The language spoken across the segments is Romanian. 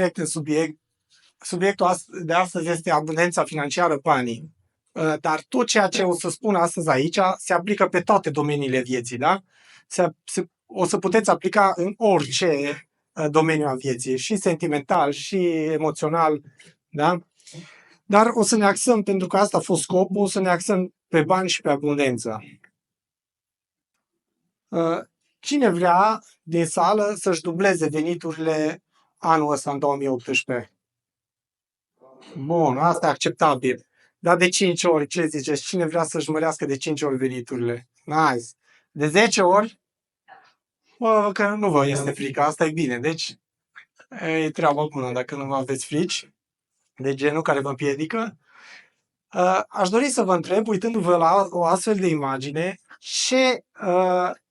direct în subiect. Subiectul de astăzi este abundența financiară, banii. Dar tot ceea ce o să spun astăzi aici se aplică pe toate domeniile vieții, da? O să puteți aplica în orice domeniu al vieții, și sentimental, și emoțional, da? Dar o să ne axăm, pentru că asta a fost scopul, o să ne axăm pe bani și pe abundență. Cine vrea din sală să-și dubleze veniturile anul ăsta, în 2018? Bun, asta e acceptabil. Dar de 5 ori, ce ziceți? Cine vrea să-și mărească de 5 ori veniturile? Nice. De 10 ori? Bă, că nu vă este frică, asta e bine. Deci, e treaba bună dacă nu vă aveți frici de genul care vă împiedică. Aș dori să vă întreb, uitându-vă la o astfel de imagine, ce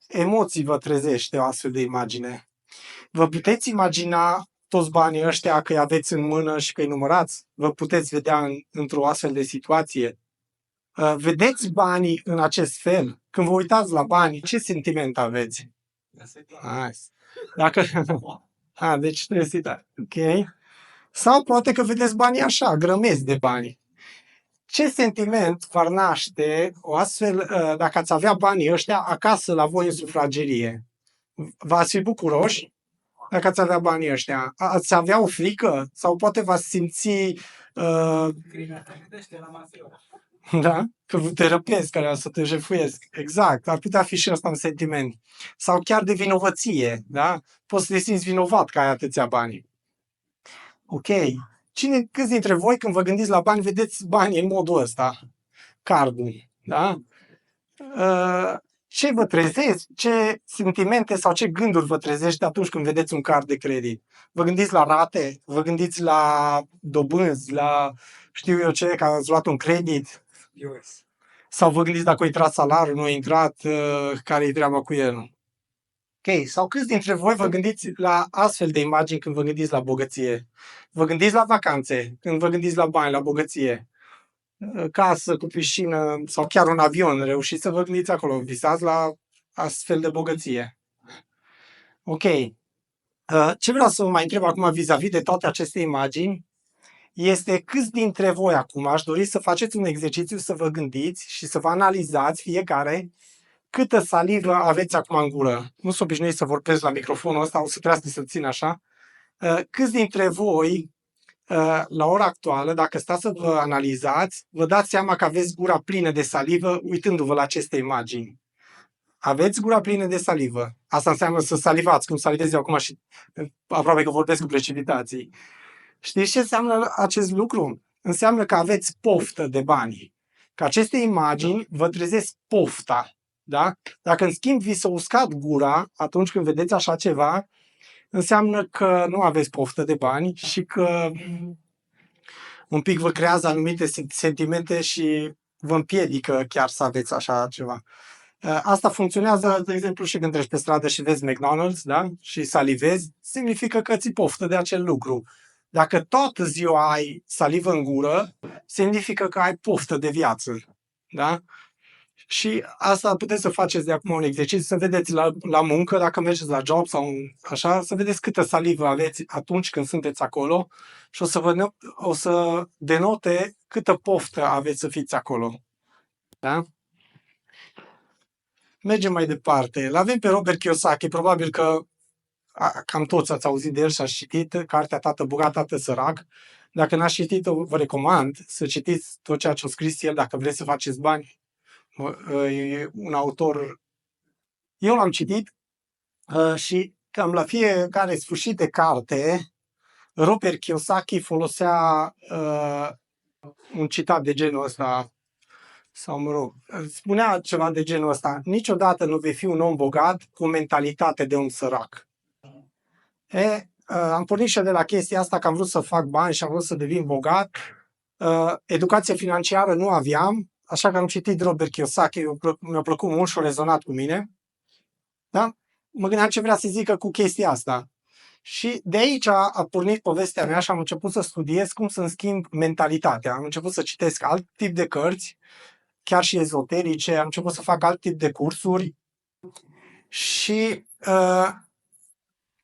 emoții vă trezește o astfel de imagine? Vă puteți imagina toți banii ăștia că îi aveți în mână și că îi numărați? Vă puteți vedea într-o astfel de situație? Vedeți banii în acest fel? Când vă uitați la bani, ce sentiment aveți? Nice. Dacă... deci trebuie să uitați. Ok. Sau poate că vedeți banii așa, grămezi de bani. Ce sentiment v-ar naște o astfel, dacă ați avea banii ăștia acasă la voi în sufragerie? V-ați fi bucuroși dacă ați avea banii ăștia? Ați avea o frică? Sau poate v-ați simți... Da? Că te răpesc, care să te jefuiesc. Exact. Ar putea fi și ăsta un sentiment. Sau chiar de vinovăție. Da? Poți să te simți vinovat că ai atâția bani. Ok. Câți dintre voi, când vă gândiți la bani, vedeți banii în modul ăsta? Cardul. Da? Ce vă trezești? Ce sentimente sau ce gânduri vă trezește atunci când vedeți un card de credit? Vă gândiți la rate? Vă gândiți la dobânzi? La știu eu ce, că ați luat un credit? Sau vă gândiți dacă a intrat salariul, nu a intrat, care-i treaba cu el? Ok, sau câți dintre voi vă gândiți la astfel de imagini când vă gândiți la bogăție? Vă gândiți la vacanțe, când vă gândiți la bani, la bogăție? Casă cu piscină sau chiar un avion, reușiți să vă gândiți acolo, visați la astfel de bogăție. Ok. Ce vreau să vă mai întreb acum vis-a-vis de toate aceste imagini este câți dintre voi acum aș dori să faceți un exercițiu, să vă gândiți și să vă analizați fiecare câtă salivă aveți acum în gură. Nu sunt obișnuit să vorbesc la microfonul ăsta, o să trebuiască să țin așa. Câți dintre voi, la ora actuală, dacă stați să vă analizați, vă dați seama că aveți gura plină de salivă uitându-vă la aceste imagini. Aveți gura plină de salivă. Asta înseamnă să salivați, cum salivez eu acum și aproape că vorbesc cu precipitații. Știți ce înseamnă acest lucru? Înseamnă că aveți poftă de bani. Că aceste imagini vă trezesc pofta. Da? Dacă în schimb vi s-a uscat gura atunci când vedeți așa ceva, înseamnă că nu aveți poftă de bani și că un pic vă creează anumite sentimente și vă împiedică chiar să aveți așa ceva. Asta funcționează, de exemplu, și când treci pe stradă și vezi McDonald's, da? Și salivezi, semnifică că ți poftă de acel lucru. Dacă toată ziua ai salivă în gură, semnifică că ai poftă de viață. Da? Și asta puteți să faceți de acum un exercițiu, să vedeți la muncă, dacă mergeți la job sau așa, să vedeți câtă salivă aveți atunci când sunteți acolo și o să denote câtă poftă aveți să fiți acolo. Da? Mergem mai departe. L-avem pe Robert Kiyosaki, probabil că cam toți ați auzit de el și ați citit cartea Tată bogat, Tată sărac. Dacă n-ați citit-o, vă recomand să citiți tot ceea ce a scris el dacă vreți să faceți bani. E un autor... Eu l-am citit și cam la fiecare sfârșit de carte, Robert Kiyosaki folosea un citat de genul ăsta, sau mă rog, spunea ceva de genul ăsta: niciodată nu vei fi un om bogat cu mentalitate de un sărac. Am pornit și de la chestia asta că am vrut să fac bani și am vrut să devin bogat. Educație financiară nu aveam, așa că am citit Robert Kiyosaki, mi-a plăcut mult și a rezonat cu mine. Da? Mă gândeam ce vrea să zică cu chestia asta. Și de aici a pornit povestea mea și am început să studiez cum să-mi schimb mentalitatea. Am început să citesc alt tip de cărți, chiar și ezoterice, am început să fac alt tip de cursuri și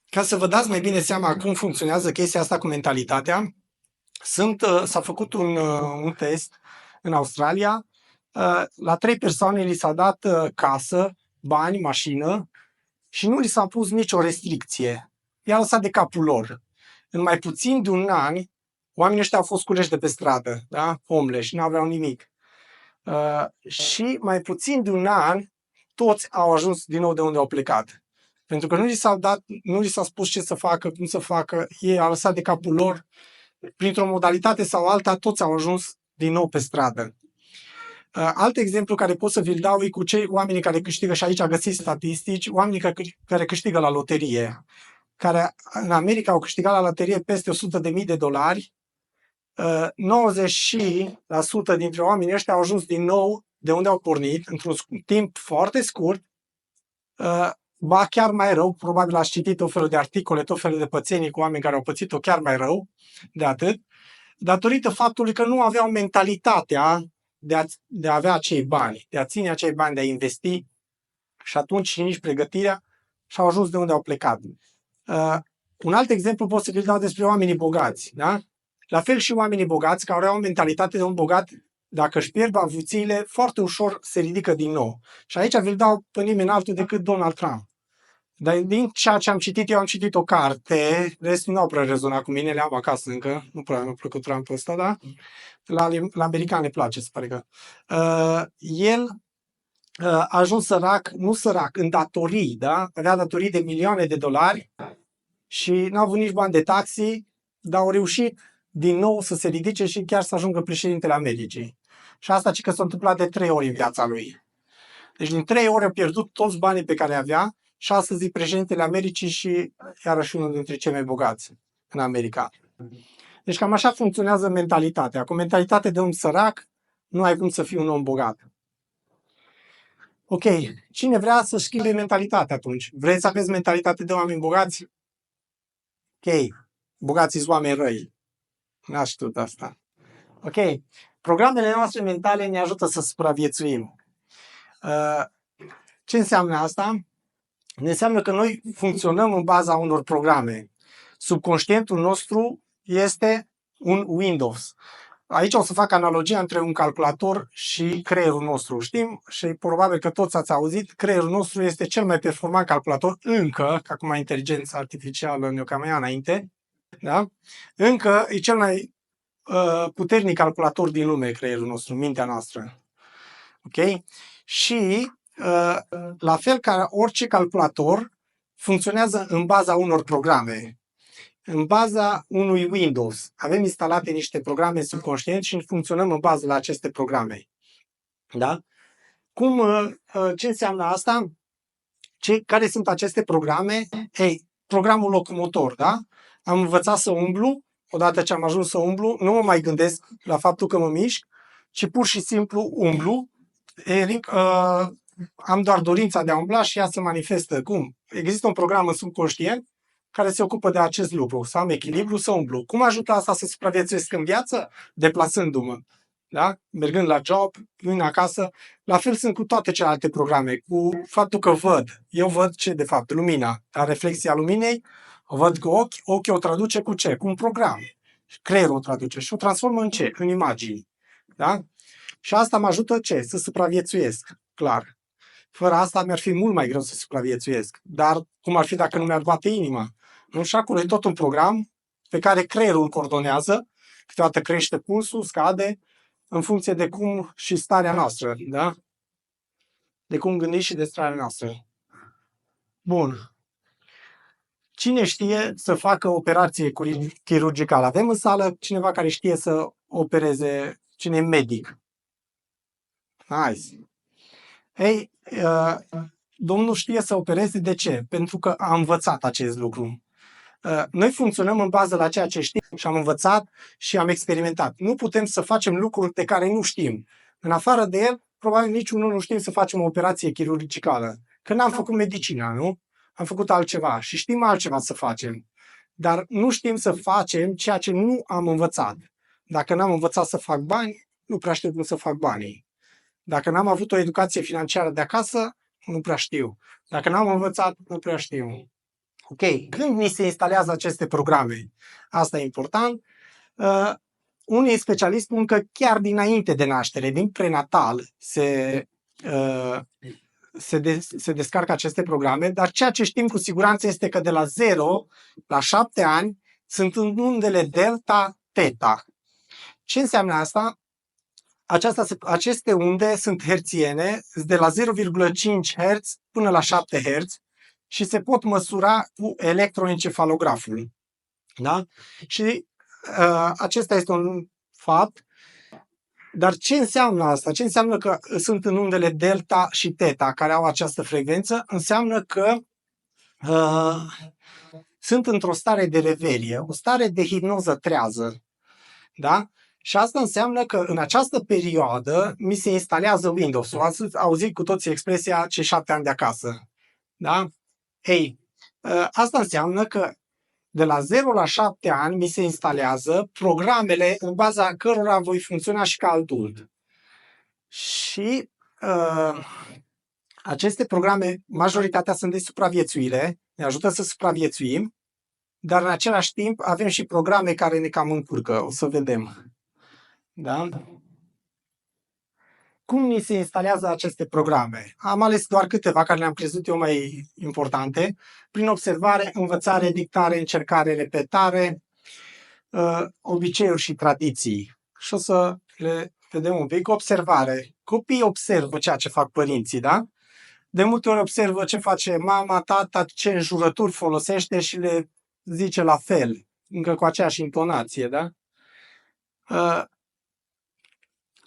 ca să vă dați mai bine seama cum funcționează chestia asta cu mentalitatea, s-a făcut un test în Australia. La 3 persoane li s-a dat casă, bani, mașină și nu li s-a pus nicio restricție. I-a lăsat de capul lor. În mai puțin de un an, oamenii ăștia au fost culeși de pe stradă, da? Homeless, nu aveau nimic. Și mai puțin de un an, toți au ajuns din nou de unde au plecat. Pentru că nu li s-a spus ce să facă, cum să facă, ei au lăsat de capul lor, printr-o modalitate sau alta, toți au ajuns din nou pe stradă. Alt exemplu care pot să vi-l dau e cu cei oameni care câștigă, și aici găsiți statistici, oamenii care câștigă la loterie, care în America au câștigat la loterie peste $100.000, 90% dintre oamenii ăștia au ajuns din nou de unde au pornit, într-un timp foarte scurt, ba chiar mai rău, probabil ați citit tot felul de articole, tot felul de pățenii cu oameni care au pățit-o chiar mai rău de atât, datorită faptului că nu aveau mentalitatea de a avea acei bani, de a ține acei bani, de a investi și atunci și nici pregătirea și au ajuns de unde au plecat. Un alt exemplu pot să vi-l dau despre oamenii bogați. Da? La fel și oamenii bogați care au o mentalitate de un bogat, dacă își pierd avuțiile, foarte ușor se ridică din nou. Și aici vi-l dau pe nimeni altul decât Donald Trump. Dar din ceea ce am citit, eu am citit o carte, restul nu au prea rezonat cu mine, le am acasă încă, nu prea mi-a plăcut Trump ăsta, da? La americani le place, se pare că. El a ajuns sărac, nu sărac, în datorii, da? Avea datorii de milioane de dolari și n-a avut nici bani de taxi, dar au reușit din nou să se ridice și chiar să ajungă președintele Americii. Și asta ci că s-a întâmplat de 3 ori în viața lui. Deci din 3 ori a pierdut toți banii pe care avea și astăzi e președintele Americii și iarăși unul dintre cei mai bogați în America. Deci cam așa funcționează mentalitatea. Cu mentalitate de om sărac, nu ai cum să fii un om bogat. Ok, cine vrea să schimbe mentalitatea atunci? Vreți să aveți mentalitate de oameni bogați? Ok, bogații sunt oameni răi. N-aș știut asta. Ok, programele noastre mentale ne ajută să supraviețuim. Ce înseamnă asta? Înseamnă că noi funcționăm în baza unor programe. Subconștientul nostru este un Windows. Aici o să fac analogia între un calculator și creierul nostru. Știm și probabil că toți ați auzit, creierul nostru este cel mai performant calculator încă, că acum inteligența artificială ne-o cam ia înainte, da? Încă e cel mai puternic calculator din lume, creierul nostru, mintea noastră. Ok? Și la fel ca orice calculator, funcționează în baza unor programe. În baza unui Windows. Avem instalate niște programe subconștient și funcționăm în bază la aceste programe. Da? Ce înseamnă asta? Care sunt aceste programe? Programul locomotor, da? Am învățat să umblu, odată ce am ajuns să umblu, nu mă mai gândesc la faptul că mă mișc, ci pur și simplu umblu. Am doar dorința de a umbla și ea se manifestă. Cum? Există un program subconștient care se ocupă de acest lucru, să am echilibru, să umblu. Cum ajută asta să supraviețuiesc în viață? Deplasându-mă. Da? Mergând la job, vin acasă. La fel sunt cu toate celelalte programe, cu faptul că văd. Eu văd ce, de fapt, lumina. Dar reflexia luminei o văd cu ochi. Ochii o traduce cu ce? Cu un program. Creierul o traduce și o transformă în ce? În imagini. Da? Și asta mă ajută ce? Să supraviețuiesc. Clar. Fără asta mi-ar fi mult mai greu să supraviețuiesc. Dar cum ar fi dacă nu mi-ar bate inima? Nu? Și acolo e tot un program pe care creierul îl coordonează. Câteodată crește pulsul, scade, în funcție de cum și starea noastră. Da? De cum gândim și de starea noastră. Bun. Cine știe să facă operație chirurgicală? Avem în sală cineva care știe să opereze, cine e medic? Nice. Ei, domnul știe să opereze. De ce? Pentru că a învățat acest lucru. Noi funcționăm în bază la ceea ce știm și am învățat și am experimentat. Nu putem să facem lucruri de care nu știm. În afară de el, probabil niciunul nu știm să facem o operație chirurgicală. Că n-am făcut medicina, nu? Am făcut altceva și știm altceva să facem. Dar nu știm să facem ceea ce nu am învățat. Dacă n-am învățat să fac bani, nu prea știu cum să fac banii. Dacă n-am avut o educație financiară de acasă, nu prea știu. Dacă n-am învățat, nu prea știu. Ok, când ni se instalează aceste programe? Asta e important. Unii specialiști spun că chiar dinainte de naștere, din prenatal, se descarcă aceste programe, dar ceea ce știm cu siguranță este că de la 0 la 7 ani sunt în undele delta, teta. Ce înseamnă asta? Aceste unde sunt herțiene, de la 0,5 Hz până la 7 Hz și se pot măsura cu electroencefalograful. Da? Și acesta este un fapt. Dar ce înseamnă asta? Ce înseamnă că sunt în undele delta și teta care au această frecvență? Înseamnă că sunt într-o stare de reverie, o stare de hipnoză trează. Da? Și asta înseamnă că în această perioadă mi se instalează Windows-ul. Ați auzit cu toții expresia cei 7 ani de acasă. Da? Ei, asta înseamnă că de la 0 la 7 ani mi se instalează programele în baza cărora voi funcționa și ca adult. Și aceste programe, majoritatea sunt de supraviețuire, ne ajută să supraviețuim, dar în același timp avem și programe care ne cam încurcă, o să vedem. Da? Cum ni se instalează aceste programe? Am ales doar câteva care le-am crezut eu mai importante. Prin observare, învățare, dictare, încercare, repetare, obiceiuri și tradiții. Și o să le vedem un pic. Observare. Copiii observă ceea ce fac părinții, da? De multe ori observă ce face mama, tata, ce înjurături folosește și le zice la fel, încă cu aceeași intonație, da?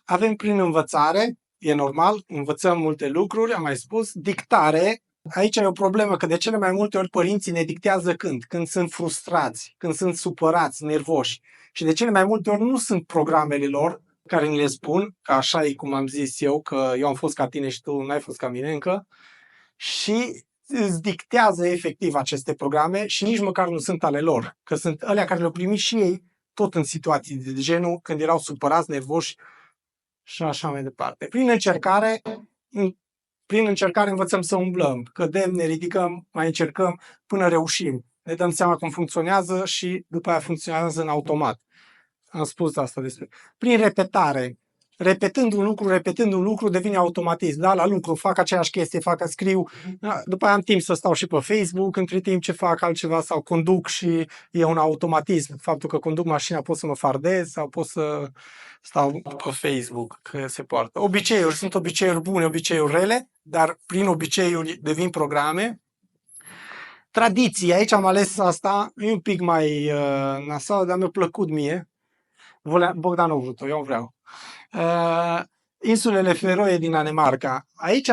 Avem prin învățare, e normal, învățăm multe lucruri, am mai spus, dictare. Aici e o problemă, că de cele mai multe ori părinții ne dictează când? Când sunt frustrați, când sunt supărați, nervoși. Și de cele mai multe ori nu sunt programele lor care ni le spun, că așa e cum am zis eu, că eu am fost ca tine și tu n-ai fost ca mine încă, și îți dictează efectiv aceste programe și nici măcar nu sunt ale lor, că sunt alea care le-au primit și ei tot în situații de genul, când erau supărați, nervoși și așa mai departe. Prin încercare învățăm să umblăm, cădem, ne ridicăm, mai încercăm până reușim. Ne dăm seama cum funcționează și după aia funcționează în automat. Am spus asta despre. Prin repetare. Repetând un lucru, devine automatism. Da, la lucru fac aceeași chestie, scriu. Da, după aia am timp să stau și pe Facebook, între timp ce fac altceva sau conduc și e un automatism. Faptul că conduc mașina, pot să mă fardez sau pot să stau pe Facebook, că se poartă. Obiceiuri. Sunt obiceiuri bune, obiceiuri rele, dar prin obiceiuri devin programe. Tradiții. Aici am ales asta. E un pic mai nasal, dar mi-a plăcut mie. Bogdan a vrut-o, eu vreau. Insulele Feroe din Danemarca. Aici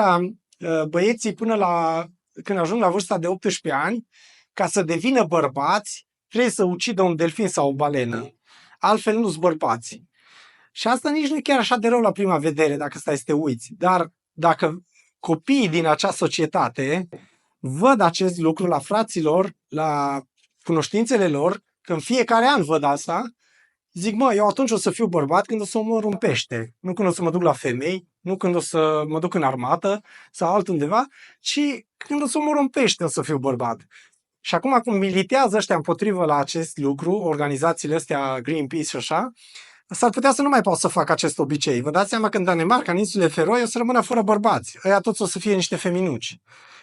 băieții când ajung la vârsta de 18 ani, ca să devină bărbați, trebuie să ucidă un delfin sau o balenă. Altfel nu sunt bărbați. Și asta nici nu e chiar așa de rău la prima vedere, dacă stai să te uiți. Dar dacă copiii din acea societate văd acest lucru la fraților, la cunoștințele lor, că în fiecare an văd asta, zic, eu atunci o să fiu bărbat când o să omor un pește, nu când o să mă duc la femei, nu când o să mă duc în armată sau altundeva, ci când o să omor un pește o să fiu bărbat. Și acum cum militează ăștia împotrivă la acest lucru, organizațiile astea Greenpeace și așa, s-ar putea să nu mai pot să facă acest obicei. Vă dați seama că în Danemarca, în insulele Feroe, o să rămână fără bărbați. Ăia toți o să fie niște feminuci.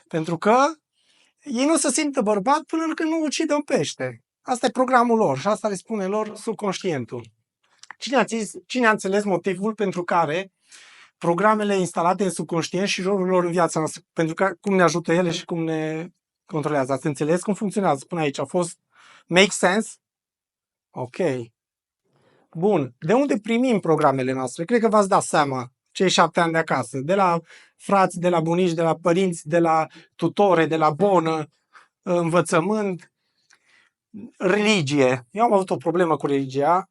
Pentru că ei nu o să simtă bărbat până când nu ucide un pește. Asta e programul lor și asta le spune lor subconștientul. Cine a înțeles motivul pentru care programele instalate în subconștient și rolul lor în viața noastră, pentru că cum ne ajută ele și cum ne controlează? Ați înțeles cum funcționează? Până aici a fost make sense? Ok. Bun. De unde primim programele noastre? Cred că v-ați dat seama, cei 7 ani de acasă. De la frați, de la bunici, de la părinți, de la tutore, de la bonă, învățământ, religie. Eu am avut o problemă cu religia.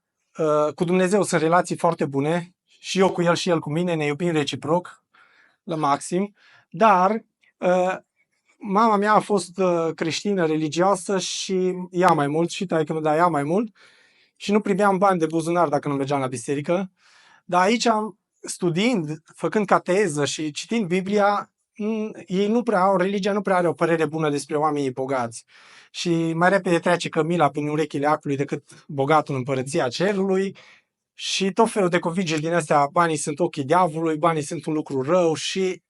Cu Dumnezeu sunt relații foarte bune. Și eu cu el și el cu mine, ne iubim reciproc, la maxim. Dar mama mea a fost creștină, religioasă și ea mai mult, și taică-mi, dar ea mai mult. Și nu primeam bani de buzunar dacă nu mergeam la biserică. Dar aici, studiind, făcând cateză și citind Biblia, ei nu prea au, religia nu prea are o părere bună despre oamenii bogați. Și mai repede trece cămila prin urechile acului decât bogatul în împărăția cerului. Și tot felul de convingeri din astea, banii sunt ochii diavolului, banii sunt un lucru rău și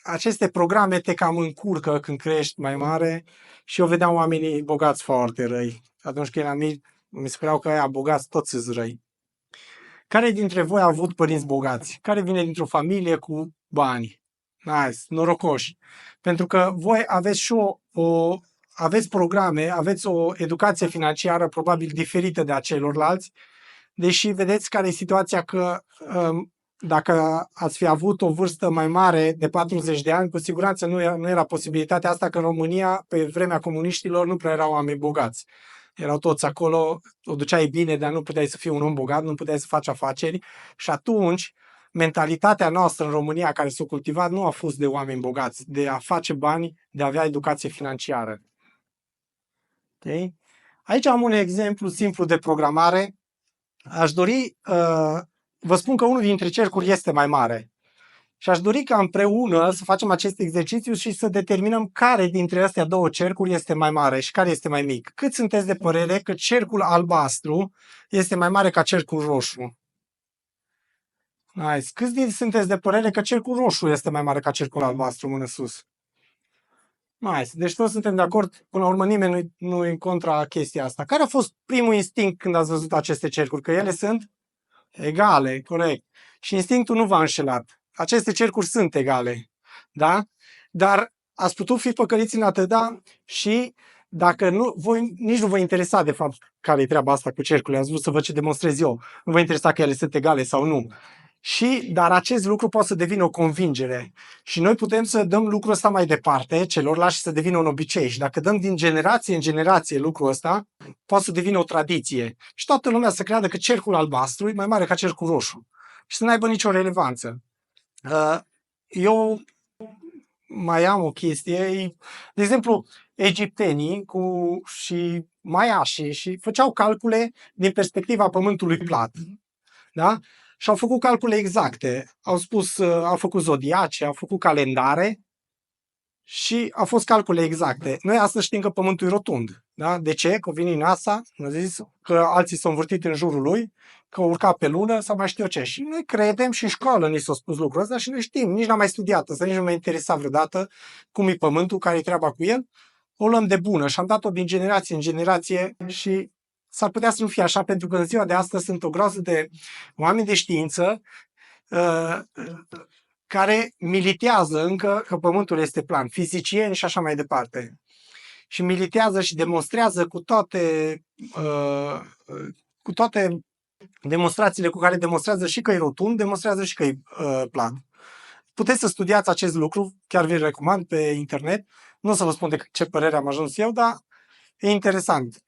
aceste programe te cam încurcă când crești mai mare și eu vedeam oamenii bogați foarte răi. Atunci când eram mic, mi se păreau că aia bogați toți sunt răi. Care dintre voi a avut părinți bogați? Care vine dintr-o familie cu bani? Nice, norocoși. Pentru că voi aveți și aveți programe, aveți o educație financiară probabil diferită de a celorlalți, deși vedeți care e situația că dacă ați fi avut o vârstă mai mare de 40 de ani, cu siguranță nu era posibilitatea asta, că în România, pe vremea comuniștilor, nu prea erau oameni bogați. Erau toți acolo, o duceai bine, dar nu puteai să fii un om bogat, nu puteai să faci afaceri și atunci mentalitatea noastră în România care s-a cultivat nu a fost de oameni bogați, de a face bani, de a avea educație financiară. Okay? Aici am un exemplu simplu de programare. Aș dori, vă spun că unul dintre cercuri este mai mare și aș dori ca împreună să facem acest exercițiu și să determinăm care dintre astea două cercuri este mai mare și care este mai mic. Cât sunteți de părere că cercul albastru este mai mare ca cercul roșu? Nice. Câți sunteți de părere că cercul roșu este mai mare ca cercul albastru? Mână sus. Nice. Deci toți suntem de acord, până la urmă nimeni nu e în contra chestia asta. Care a fost primul instinct când ați văzut aceste cercuri? Că ele sunt egale, corect. Și instinctul nu v-a înșelat. Aceste cercuri sunt egale, da? Dar ați putut fi păcăliți în atâta și dacă voi nici nu vă interesa de fapt care e treaba asta cu cercurile, ați vrut să văd ce demonstrez eu, nu vă interesa că ele sunt egale sau nu. Dar acest lucru poate să devină o convingere și noi putem să dăm lucrul ăsta mai departe celorlalți și să devină un obicei. Și dacă dăm din generație în generație lucrul ăsta, poate să devină o tradiție. Și toată lumea să creadă că cercul albastru e mai mare ca cercul roșu și să nu aibă nicio relevanță. Eu mai am o chestie, de exemplu, egiptenii și maiașii și făceau calcule din perspectiva pământului plat. Da? Și au făcut calcule exacte. Au făcut zodiace, au făcut calendare și au fost calcule exacte. Noi astăzi știm că Pământul e rotund. Da? De ce? Că vine NASA, ne-a zis că alții s-au învârtit în jurul lui, că au urcat pe lună sau mai știu eu ce. Și noi credem și în școală ni s-a spus lucrul ăsta și noi știm. Nici n-am mai studiat ăsta, nici nu m-a interesat vreodată cum e Pământul, care e treaba cu el. O luăm de bună și am dat-o din generație în generație și s-ar putea să nu fie așa, pentru că în ziua de astăzi sunt o groază de oameni de știință care militează încă că Pământul este plan, fizicieni și așa mai departe. Și militează și demonstrează cu toate demonstrațiile cu care demonstrează și că e rotund, demonstrează și că e plan. Puteți să studiați acest lucru, chiar vi-l recomand pe internet. Nu o să vă spun de ce părere am ajuns eu, dar e interesant.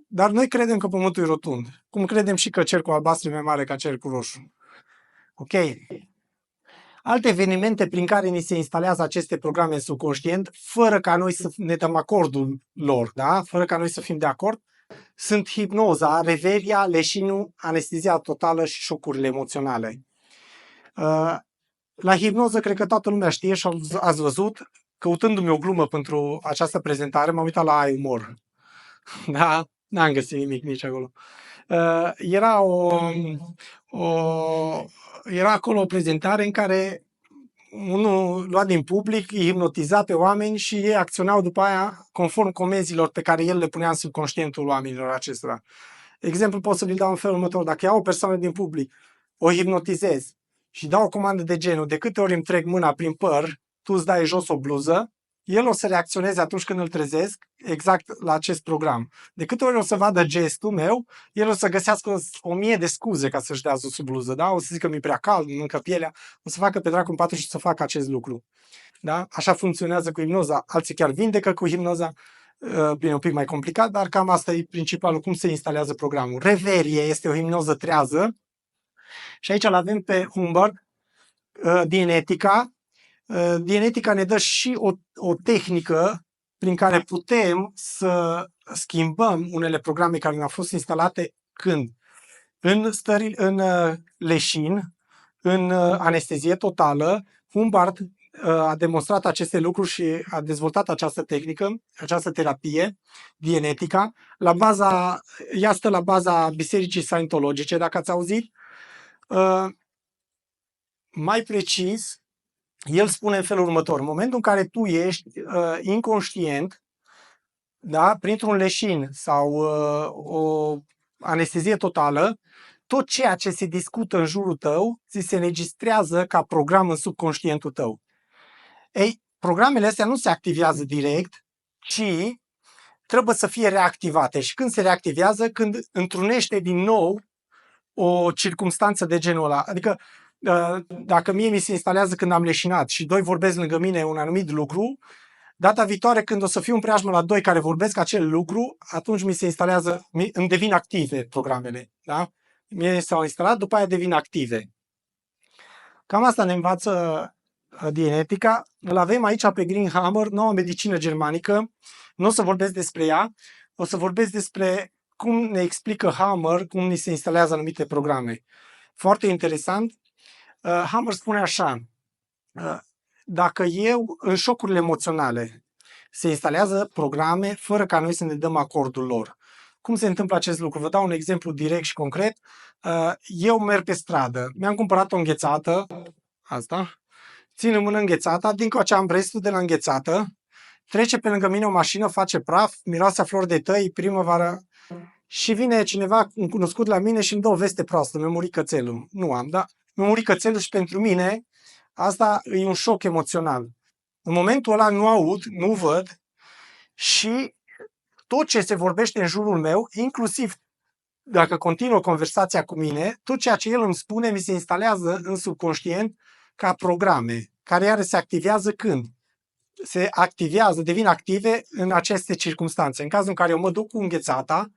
Dar noi credem că Pământul e rotund, cum credem și că cercul albastru e mai mare ca cercul roșu. Ok? Alte evenimente prin care ni se instalează aceste programe în subconștient, fără ca noi să ne dăm acordul lor, da? Fără ca noi să fim de acord, sunt hipnoza, reveria, leșinul, anestezia totală și șocurile emoționale. La hipnoză, cred că toată lumea știe și ați văzut, căutându-mi o glumă pentru această prezentare, m-am uitat la Ai Umor. Da? N-am găsit nimic nici acolo. Era acolo o prezentare în care unul lua din public, îi hipnotiza pe oameni și ei acționau după aia conform comenzilor pe care el le punea în subconștientul oamenilor acestora. Exemplu pot să vi-l dau în felul următor. Dacă iau o persoană din public, o hipnotizez și dau o comandă de genul, de câte ori îmi trec mâna prin păr, tu îți dai jos o bluză, el o să reacționeze atunci când îl trezesc exact la acest program. De câte ori o să vadă gestul meu, el o să găsească 1000 de scuze ca să-și dea sub bluză. Da? O să zică mi-e prea cald, mâncă pielea, o să facă pe dracu în patru și să facă acest lucru. Da? Așa funcționează cu hipnoza. Alții chiar vindecă cu hipnoza. Bine, un pic mai complicat, dar cam asta e principalul, cum se instalează programul. Reverie este o hipnoză trează și aici îl avem pe Humbert din Etica. Din Etica ne dă și o tehnică prin care putem să schimbăm unele programe care ne-au fost instalate când? În leșin, în anestezie totală, Humbert a demonstrat aceste lucruri și a dezvoltat această tehnică, această terapie, Dianetica. Ea stă la baza bisericii scientologice, dacă ați auzit. Mai precis, el spune în felul următor: în momentul în care tu ești inconștient, da, printr-un leșin sau o anestezie totală, tot ceea ce se discută în jurul tău ți se înregistrează ca program în subconștientul tău. Ei, programele astea nu se activează direct, ci trebuie să fie reactivate. Și când se reactivează? Când întrunește din nou o circumstanță de genul ăla. Adică, dacă mie mi se instalează când am leșinat și doi vorbesc lângă mine un anumit lucru, data viitoare când o să fiu în preajmă la doi care vorbesc acel lucru, atunci mi se instalează, îmi devin active programele. Da? Mie s-au instalat, după aia devin active. Cam asta ne învață Dianetica. Îl avem aici pe Green Hammer, noua medicină germanică. Nu o să vorbesc despre ea, o să vorbesc despre cum ne explică Hammer, cum ni se instalează anumite programe. Foarte interesant. Hammer spune așa: dacă în șocurile emoționale se instalează programe fără ca noi să ne dăm acordul lor. Cum se întâmplă acest lucru? Vă dau un exemplu direct și concret. Eu merg pe stradă, mi-am cumpărat o înghețată, asta, țin în mână înghețata, dincoace am restul de la înghețată, trece pe lângă mine o mașină, face praf, miroase a flori de tăi, primăvară, și vine cineva cunoscut la mine și îmi dă o veste proastă: mi-a murit cățelul. Nu am, da? Mi-a murit cățelul și pentru mine asta e un șoc emoțional. În momentul ăla nu aud, nu văd și tot ce se vorbește în jurul meu, inclusiv dacă continuă conversația cu mine, tot ceea ce el îmi spune mi se instalează în subconștient ca programe, care iară se activează când? Se activează, devin active în aceste circunstanțe. În cazul în care eu mă duc cu înghețata,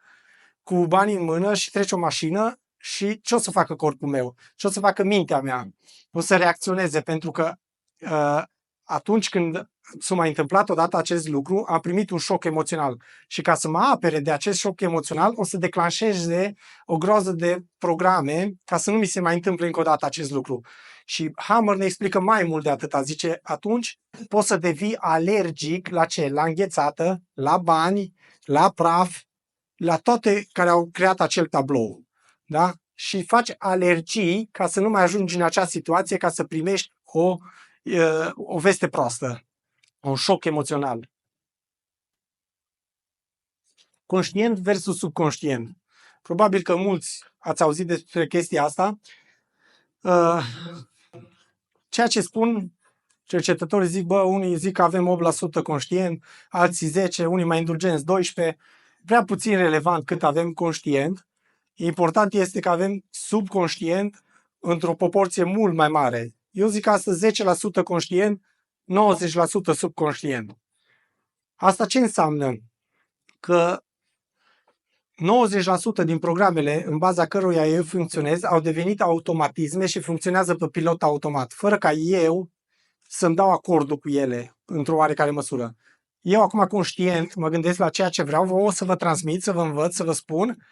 cu banii în mână și trece o mașină, și ce o să facă corpul meu? Ce o să facă mintea mea? O să reacționeze, pentru că atunci când s-a mai întâmplat odată acest lucru, am primit un șoc emoțional. Și ca să mă apere de acest șoc emoțional, o să declanșeze o groază de programe ca să nu mi se mai întâmple încă o dată acest lucru. Și Hammer ne explică mai mult de atâta. Zice, atunci poți să devii alergic la ce? La înghețată, la bani, la praf, la toate care au creat acel tablou. Da? Și faci alergii ca să nu mai ajungi în acea situație, ca să primești o veste proastă, un șoc emoțional. Conștient versus subconștient. Probabil că mulți ați auzit despre chestia asta. Ceea ce spun cercetătorii, zic, unii zic că avem 8% conștient, alții 10%, unii mai indulgenți 12%, prea puțin relevant cât avem conștient. Important este că avem subconștient într-o proporție mult mai mare. Eu zic astăzi 10% conștient, 90% subconștient. Asta ce înseamnă? Că 90% din programele în baza căruia eu funcționez au devenit automatisme și funcționează pe pilot automat, fără ca eu să-mi dau acordul cu ele într-o oarecare măsură. Eu acum conștient mă gândesc la ceea ce vreau, o să vă transmit, să vă învăț, să vă spun,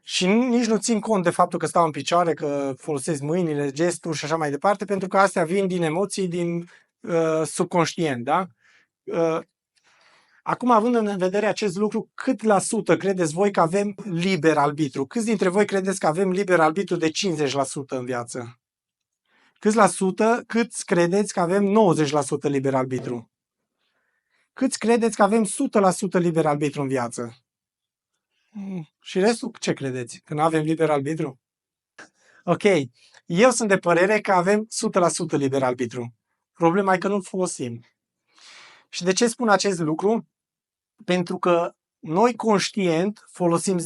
și nici nu țin cont de faptul că stau în picioare, că folosesc mâinile, gesturi și așa mai departe, pentru că astea vin din emoții, din subconștient, da? Acum, având în vedere acest lucru, cât la sută credeți voi că avem liber arbitru? Câți dintre voi credeți că avem liber arbitru de 50% în viață? Câți credeți că avem 90% liber arbitru? Câți credeți că avem 100% liber arbitru în viață? Și restul, ce credeți? Că nu avem liber arbitru? Ok, eu sunt de părere că avem 100% liber arbitru. Problema e că nu-l folosim. Și de ce spun acest lucru? Pentru că noi conștient folosim 10%.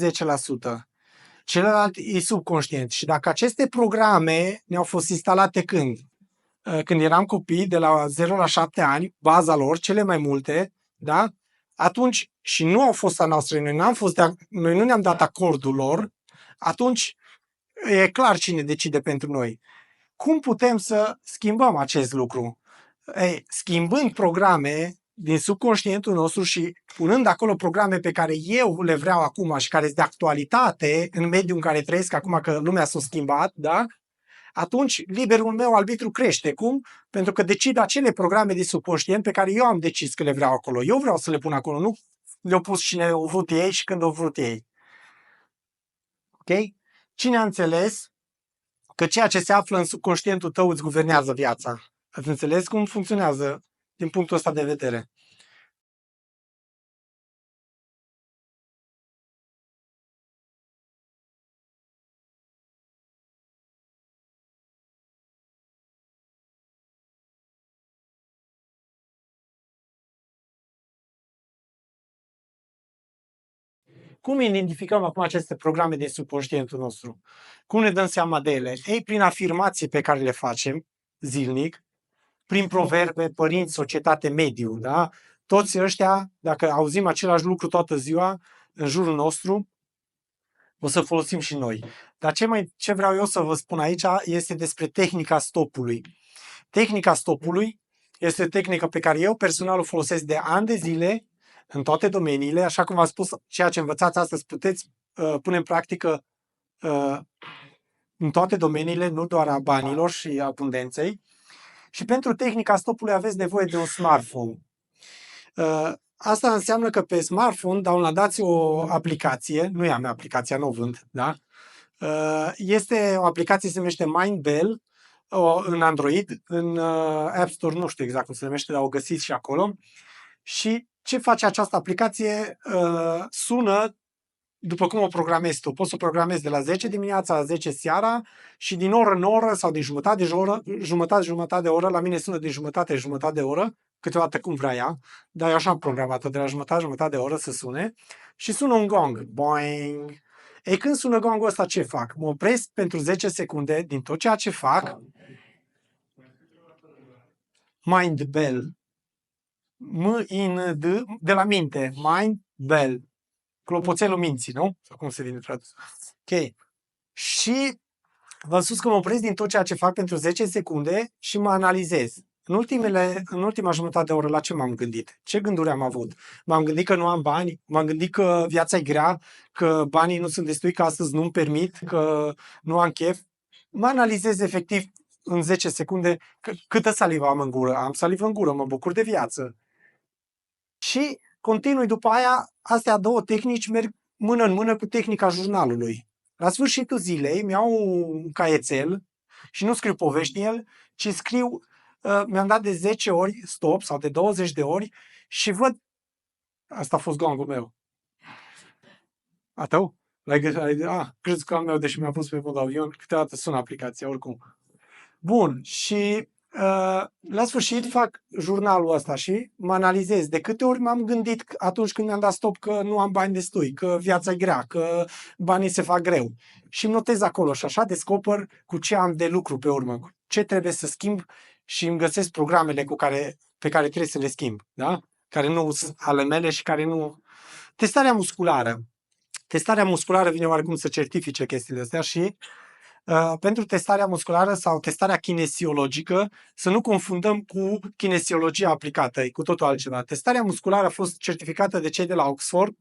Celălalt e subconștient. Și dacă aceste programe ne-au fost instalate când? Când eram copii, de la 0 la 7 ani, baza lor, cele mai multe, da? Atunci, și nu au fost a noastră, noi nu ne-am dat acordul lor, atunci e clar cine decide pentru noi. Cum putem să schimbăm acest lucru? Schimbând programe din subconștientul nostru și punând acolo programe pe care eu le vreau acum și care sunt de actualitate în mediul în care trăiesc acum, că lumea s-a schimbat, da? atunci liberul meu arbitru crește. Cum? Pentru că decid acele programe de subconștient pe care eu am decis că le vreau acolo. Eu vreau să le pun acolo, nu le-au pus cine au vrut ei și când au vrut ei. Ok? Cine a înțeles că ceea ce se află în subconștientul tău îți guvernează viața? Ați înțeles cum funcționează din punctul ăsta de vedere? Cum identificăm acum aceste programe din subconștientul nostru? Cum ne dăm seama de ele? Ei, prin afirmații pe care le facem zilnic, prin proverbe, părinți, societate, mediu, da? Toți ăștia, dacă auzim același lucru toată ziua în jurul nostru, o să folosim și noi. Dar ce vreau eu să vă spun aici este despre tehnica stopului. Tehnica stopului este o tehnică pe care eu personal o folosesc de ani de zile în toate domeniile. Așa cum v-am spus, ceea ce învățați astăzi puteți pune în practică în toate domeniile, nu doar a banilor și abundenței. Și pentru tehnica stopului aveți nevoie de un smartphone. Asta înseamnă că pe smartphone downloadați o aplicație, nu e a mea aplicația, nu o vând, da? Este o aplicație, se numește Mindbell, în Android, în App Store, nu știu exact cum se numește, dar o găsiți și acolo. Și ce face această aplicație? Sună după cum o programezi tu. Poți să o programezi de la 10 dimineața la 10 seara și din oră în oră sau din jumătate de oră, la mine sună din jumătate de oră, câteodată cum vrea ea, dar eu așa am programat-o, de la jumătate de oră să sune și sună un gong. Boing! Ei, când sună gongul ăsta, ce fac? Mă opresc pentru 10 secunde din tot ceea ce fac. Mind bell. M-I-N-D, de la minte. Mind bell. Clopoțelul minții, nu? Sau cum se vine tradus. Ok. Și v-am spus că mă opresc din tot ceea ce fac pentru 10 secunde și mă analizez. În ultima jumătate de oră, la ce m-am gândit? Ce gânduri am avut? M-am gândit că nu am bani? M-am gândit că viața e grea? Că banii nu sunt destui, că astăzi nu-mi permit? Că nu am chef? Mă analizez efectiv în 10 secunde câtă salivă am în gură. Am salivă în gură, mă bucur de viață. Și continui după aia, astea două tehnici merg mână în mână cu tehnica jurnalului. La sfârșitul zilei mi-au un caietel și nu scriu povești în el, ci scriu, mi-am dat de 10 ori stop sau de 20 de ori și văd, asta a fost gongul meu. A tău? Crezi că al meu, deși mi-a pus pe mod avion, câteodată sună aplicația, oricum. Bun, și la sfârșit fac jurnalul ăsta și mă analizez de câte ori m-am gândit atunci când mi-am dat stop că nu am bani destui, că viața e grea, că banii se fac greu. Și îmi notez acolo și așa descoper cu ce am de lucru pe urmă, cu ce trebuie să schimb și îmi găsesc programele pe care trebuie să le schimb, da? Care nu sunt ale mele și care nu... Testarea musculară. Testarea musculară vine oarecum să certifice chestiile astea și pentru testarea musculară sau testarea kinesiologică, să nu confundăm cu kinesiologia aplicată, e cu totul altceva. Testarea musculară a fost certificată de cei de la Oxford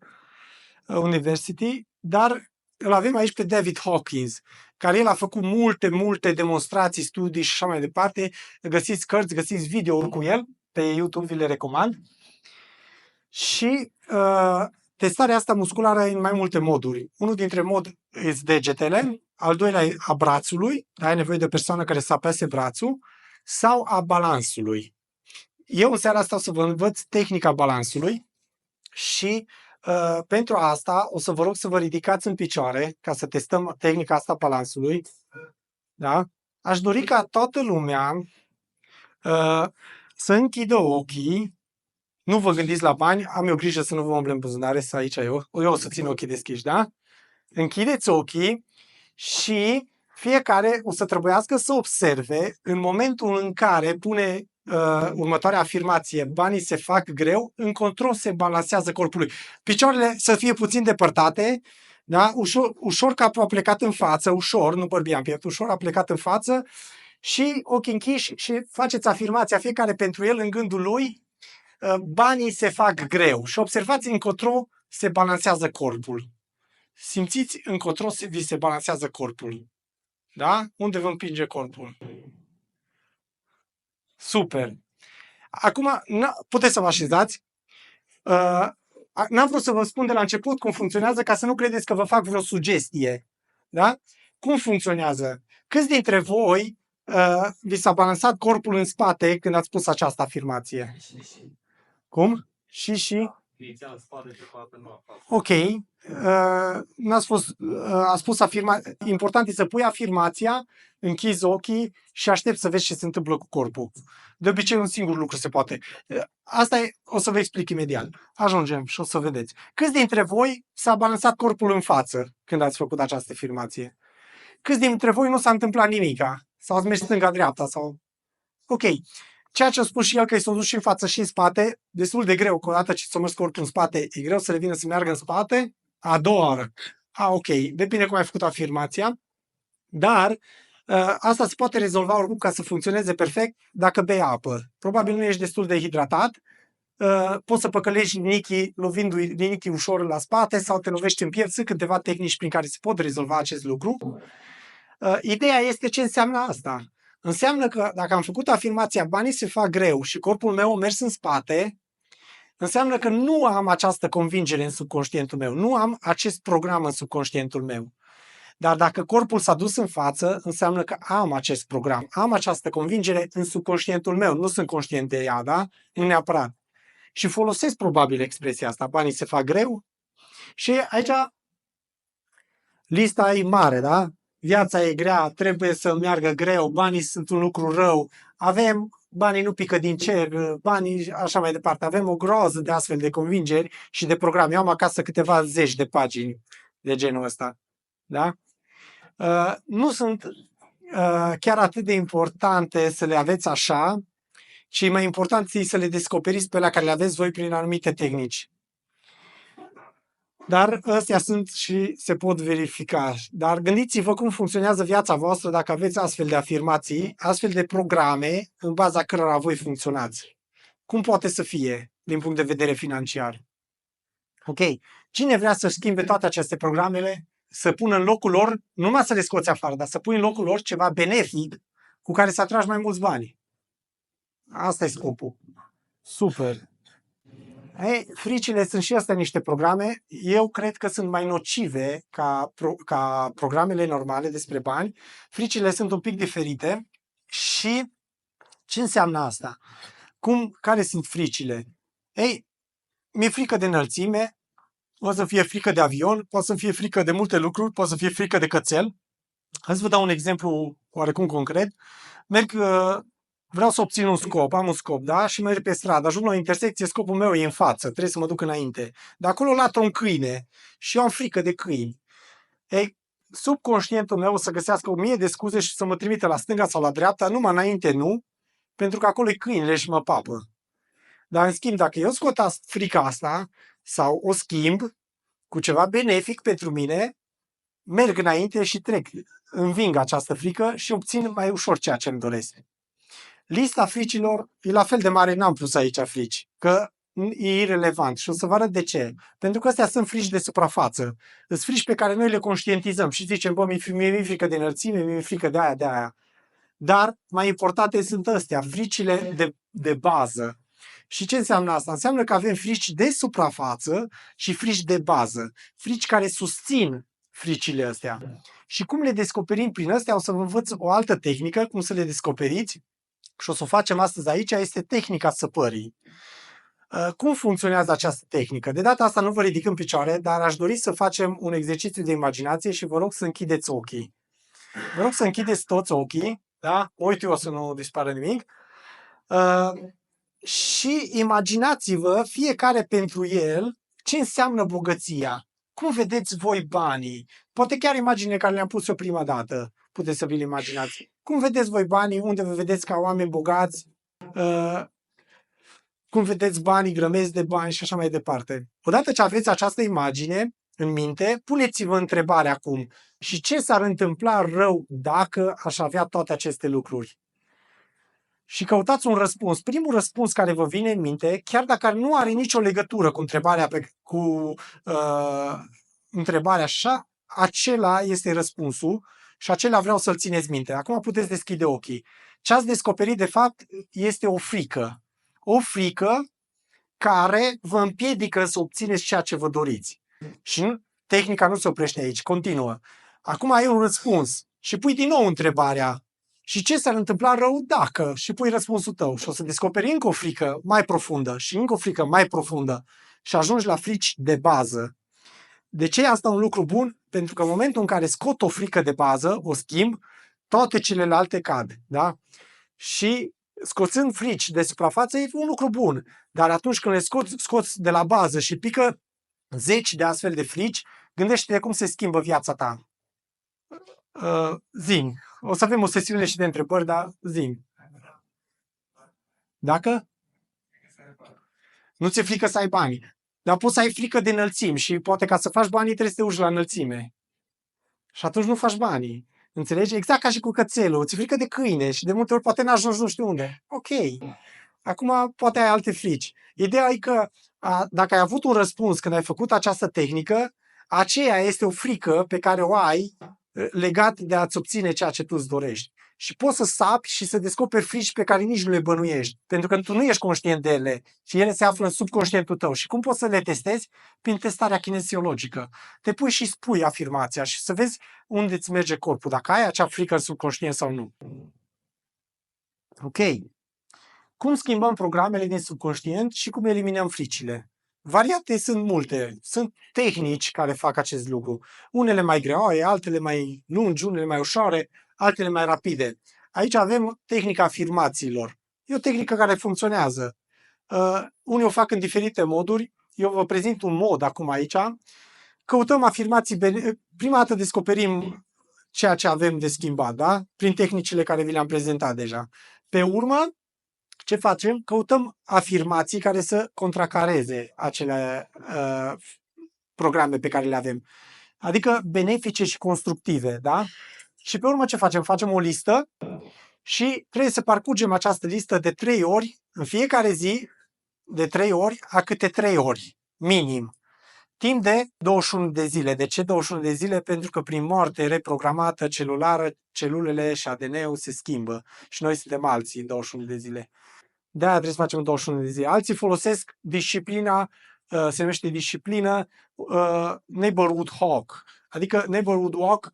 University, dar îl avem aici pe David Hawkins, care el a făcut multe demonstrații, studii și așa mai departe. Găsiți cărți, găsiți videouri cu el, pe YouTube vi le recomand. Și testarea asta musculară e în mai multe moduri. Unul dintre moduri este degetele, al doilea e a brațului, ai nevoie de o persoană care să apese brațul, sau a balansului. Eu în seara asta o să vă învăț tehnica balansului și pentru asta o să vă rog să vă ridicați în picioare ca să testăm tehnica asta balansului. Da? Aș dori ca toată lumea să închidă ochii. Nu vă gândiți la bani, am eu grijă să nu vă umble în buzunare, să aici eu o să țin ochii deschiși, da? Închideți ochii și fiecare o să trebuiască să observe în momentul în care pune următoarea afirmație, banii se fac greu, încotro se balansează corpului. Picioarele să fie puțin depărtate, da? Ușor capul a plecat în față, ușor, nu bărbia în piept, ușor a plecat în față și ochii închiși și faceți afirmația fiecare pentru el în gândul lui, banii se fac greu și observați încotro se balansează corpul. Simțiți încotro vi se balansează corpul. Da? Unde vă împinge corpul? Super. Acum, puteți să vă așezați. N-am vrut să vă spun de la început cum funcționează ca să nu credeți că vă fac vreo sugestie. Da? Cum funcționează? Câți dintre voi vi s-a balansat corpul în spate când ați spus această afirmație? Cum? Și? Ok. A spus important e să pui afirmația, închizi ochii și aștept să vezi ce se întâmplă cu corpul. De obicei un singur lucru se poate. Asta o să vă explic imediat. Ajungem și o să vedeți. Câți dintre voi s-a balansat corpul în față când ați făcut această afirmație? Câți dintre voi nu s-a întâmplat nimica? Sau ați mers stânga-dreapta? Sau... Ok. Ceea ce a spus și el, că s-a dus și în față și în spate, destul de greu, că odată ce s-a mers corpul în spate, e greu să revină să meargă în spate, a doua oară. Ok, depinde cum ai făcut afirmația, dar asta se poate rezolva oricum ca să funcționeze perfect dacă bei apă. Probabil nu ești destul de hidratat, poți să păcălești linichii lovindu-i linichii ușor la spate sau te lovești în piept. Sunt câteva tehnici prin care se pot rezolva acest lucru. Ideea este ce înseamnă asta. Înseamnă că dacă am făcut afirmația banii se fac greu și corpul meu a mers în spate, înseamnă că nu am această convingere în subconștientul meu, nu am acest program în subconștientul meu. Dar dacă corpul s-a dus în față, înseamnă că am acest program, am această convingere în subconștientul meu, nu sunt conștient de ea, da? Nu neapărat. Și folosesc probabil expresia asta, banii se fac greu. Și aici lista e mare, da? Viața e grea, trebuie să meargă greu, banii sunt un lucru rău, banii nu pică din cer, banii așa mai departe. Avem o groază de astfel de convingeri și de programe. Eu am acasă câteva zeci de pagini de genul ăsta. Da? Nu sunt chiar atât de importante să le aveți așa, ci mai important e să le descoperiți pe la care le aveți voi prin anumite tehnici. Dar astea sunt și se pot verifica. Dar gândiți-vă cum funcționează viața voastră dacă aveți astfel de afirmații, astfel de programe în baza cărora voi funcționați. Cum poate să fie din punct de vedere financiar? Ok. Cine vrea să schimbe toate aceste programele, să pună în locul lor, nu numai să le scoți afară, dar să pui în locul lor ceva benefic cu care să atragi mai mulți bani. Asta e scopul. Super. Fricile sunt și astea niște programe. Eu cred că sunt mai nocive ca programele normale despre bani. Fricile sunt un pic diferite. Și ce înseamnă asta? Care sunt fricile? Mi-e frică de înălțime, poate să fie frică de avion, poate să fie frică de multe lucruri, poate să fie frică de cățel. Hai să vă dau un exemplu oarecum concret. Vreau să obțin un scop, am un scop, da? Și merg pe stradă, ajung la o intersecție, scopul meu e în față, trebuie să mă duc înainte. Dar acolo lată un câine și eu am frică de câini. Subconștientul meu o să găsească 1000 de scuze și să mă trimite la stânga sau la dreapta, numai înainte nu, pentru că acolo e câinele și mă papă. Dar în schimb, dacă eu scot frica asta sau o schimb cu ceva benefic pentru mine, merg înainte și înving această frică și obțin mai ușor ceea ce îmi doresc. Lista fricilor e la fel de mare, n-am pus aici frici, că e irelevant și o să vă arăt de ce. Pentru că astea sunt frici de suprafață. Sunt frici pe care noi le conștientizăm și zicem, mi-e frică de înălțime, mi-e frică de aia. Dar mai importante sunt astea, fricile de bază. Și ce înseamnă asta? Înseamnă că avem frici de suprafață și frici de bază. Frici care susțin fricile astea. Și cum le descoperim prin astea, o să vă învăț o altă tehnică, cum să le descoperiți. Și o să o facem astăzi aici, este tehnica săpării. Cum funcționează această tehnică? De data asta nu vă ridic în picioare, dar aș dori să facem un exercițiu de imaginație și vă rog să închideți ochii. Vă rog să închideți toți ochii, da? Uite, o să nu dispară nimic. Și imaginați-vă fiecare pentru el ce înseamnă bogăția. Cum vedeți voi banii? Poate chiar imagine care le-am pus eu prima dată. Puteți să vi le imaginați. Cum vedeți voi banii? Unde vă vedeți ca oameni bogați? Cum vedeți banii, grămezi de bani și așa mai departe. Odată ce aveți această imagine în minte, puneți-vă întrebarea acum. Și ce s-ar întâmpla rău dacă aș avea toate aceste lucruri? Și căutați un răspuns. Primul răspuns care vă vine în minte, chiar dacă nu are nicio legătură cu întrebarea așa, acela este răspunsul Și acelea vreau să-l țineți minte. Acum puteți deschide ochii. Ce ați descoperit, de fapt, este o frică. O frică care vă împiedică să obțineți ceea ce vă doriți. Și tehnica nu se oprește aici, continuă. Acum ai un răspuns și pui din nou întrebarea. Și ce s-ar întâmpla rău dacă? Și pui răspunsul tău. Și o să descoperi încă o frică mai profundă și încă o frică mai profundă. Și ajungi la frici de bază. De ce e asta un lucru bun? Pentru că în momentul în care scot o frică de bază, o schimb, toate celelalte cad. Da? Și scoțând frici de suprafață e un lucru bun. Dar atunci când le scoți de la bază și pică zeci de astfel de frici, gândește-te cum se schimbă viața ta. Zi-mi. O să avem o sesiune și de întrebări, dar zi-mi. Dacă? Nu ți-e frică să ai bani. Dar poți să ai frică de înălțimi și poate ca să faci banii trebuie să te urci la înălțime. Și atunci nu faci banii. Înțelegi? Exact ca și cu cățelul. Ți-e frică de câine și de multe ori poate n-ajungi nu știu unde. Ok. Acum poate ai alte frici. Ideea e că dacă ai avut un răspuns când ai făcut această tehnică, aceea este o frică pe care o ai legat de a-ți obține ceea ce tu îți dorești. Și poți să sapi și să descoperi frici pe care nici nu le bănuiești. Pentru că tu nu ești conștient de ele și ele se află în subconștientul tău. Și cum poți să le testezi? Prin testarea kinesiologică. Te pui și spui afirmația și să vezi unde îți merge corpul, dacă ai acea frică în subconștient sau nu. Ok. Cum schimbăm programele din subconștient și cum eliminăm fricile? Variante sunt multe. Sunt tehnici care fac acest lucru. Unele mai greoaie, altele mai lungi, unele mai ușoare, altele mai rapide. Aici avem tehnica afirmațiilor. E o tehnică care funcționează. Unii o fac în diferite moduri. Eu vă prezint un mod acum aici. Căutăm afirmații. Prima dată descoperim ceea ce avem de schimbat, da? Prin tehnicile care vi le-am prezentat deja. Pe urmă, ce facem? Căutăm afirmații care să contracareze acele programe pe care le avem. Adică benefice și constructive, da? Și pe urmă ce facem? Facem o listă și trebuie să parcurgem această listă de 3 ori, în fiecare zi, de 3 ori, a câte 3 ori, minim. Timp de 21 de zile. De ce 21 de zile? Pentru că prin moarte reprogramată celulară, celulele și ADN-ul se schimbă. Și noi suntem alții în 21 de zile. De-aia trebuie să facem 21 de zile. Alții folosesc disciplina, se numește disciplină Neighborhood Walk. Adică Neighborhood Walk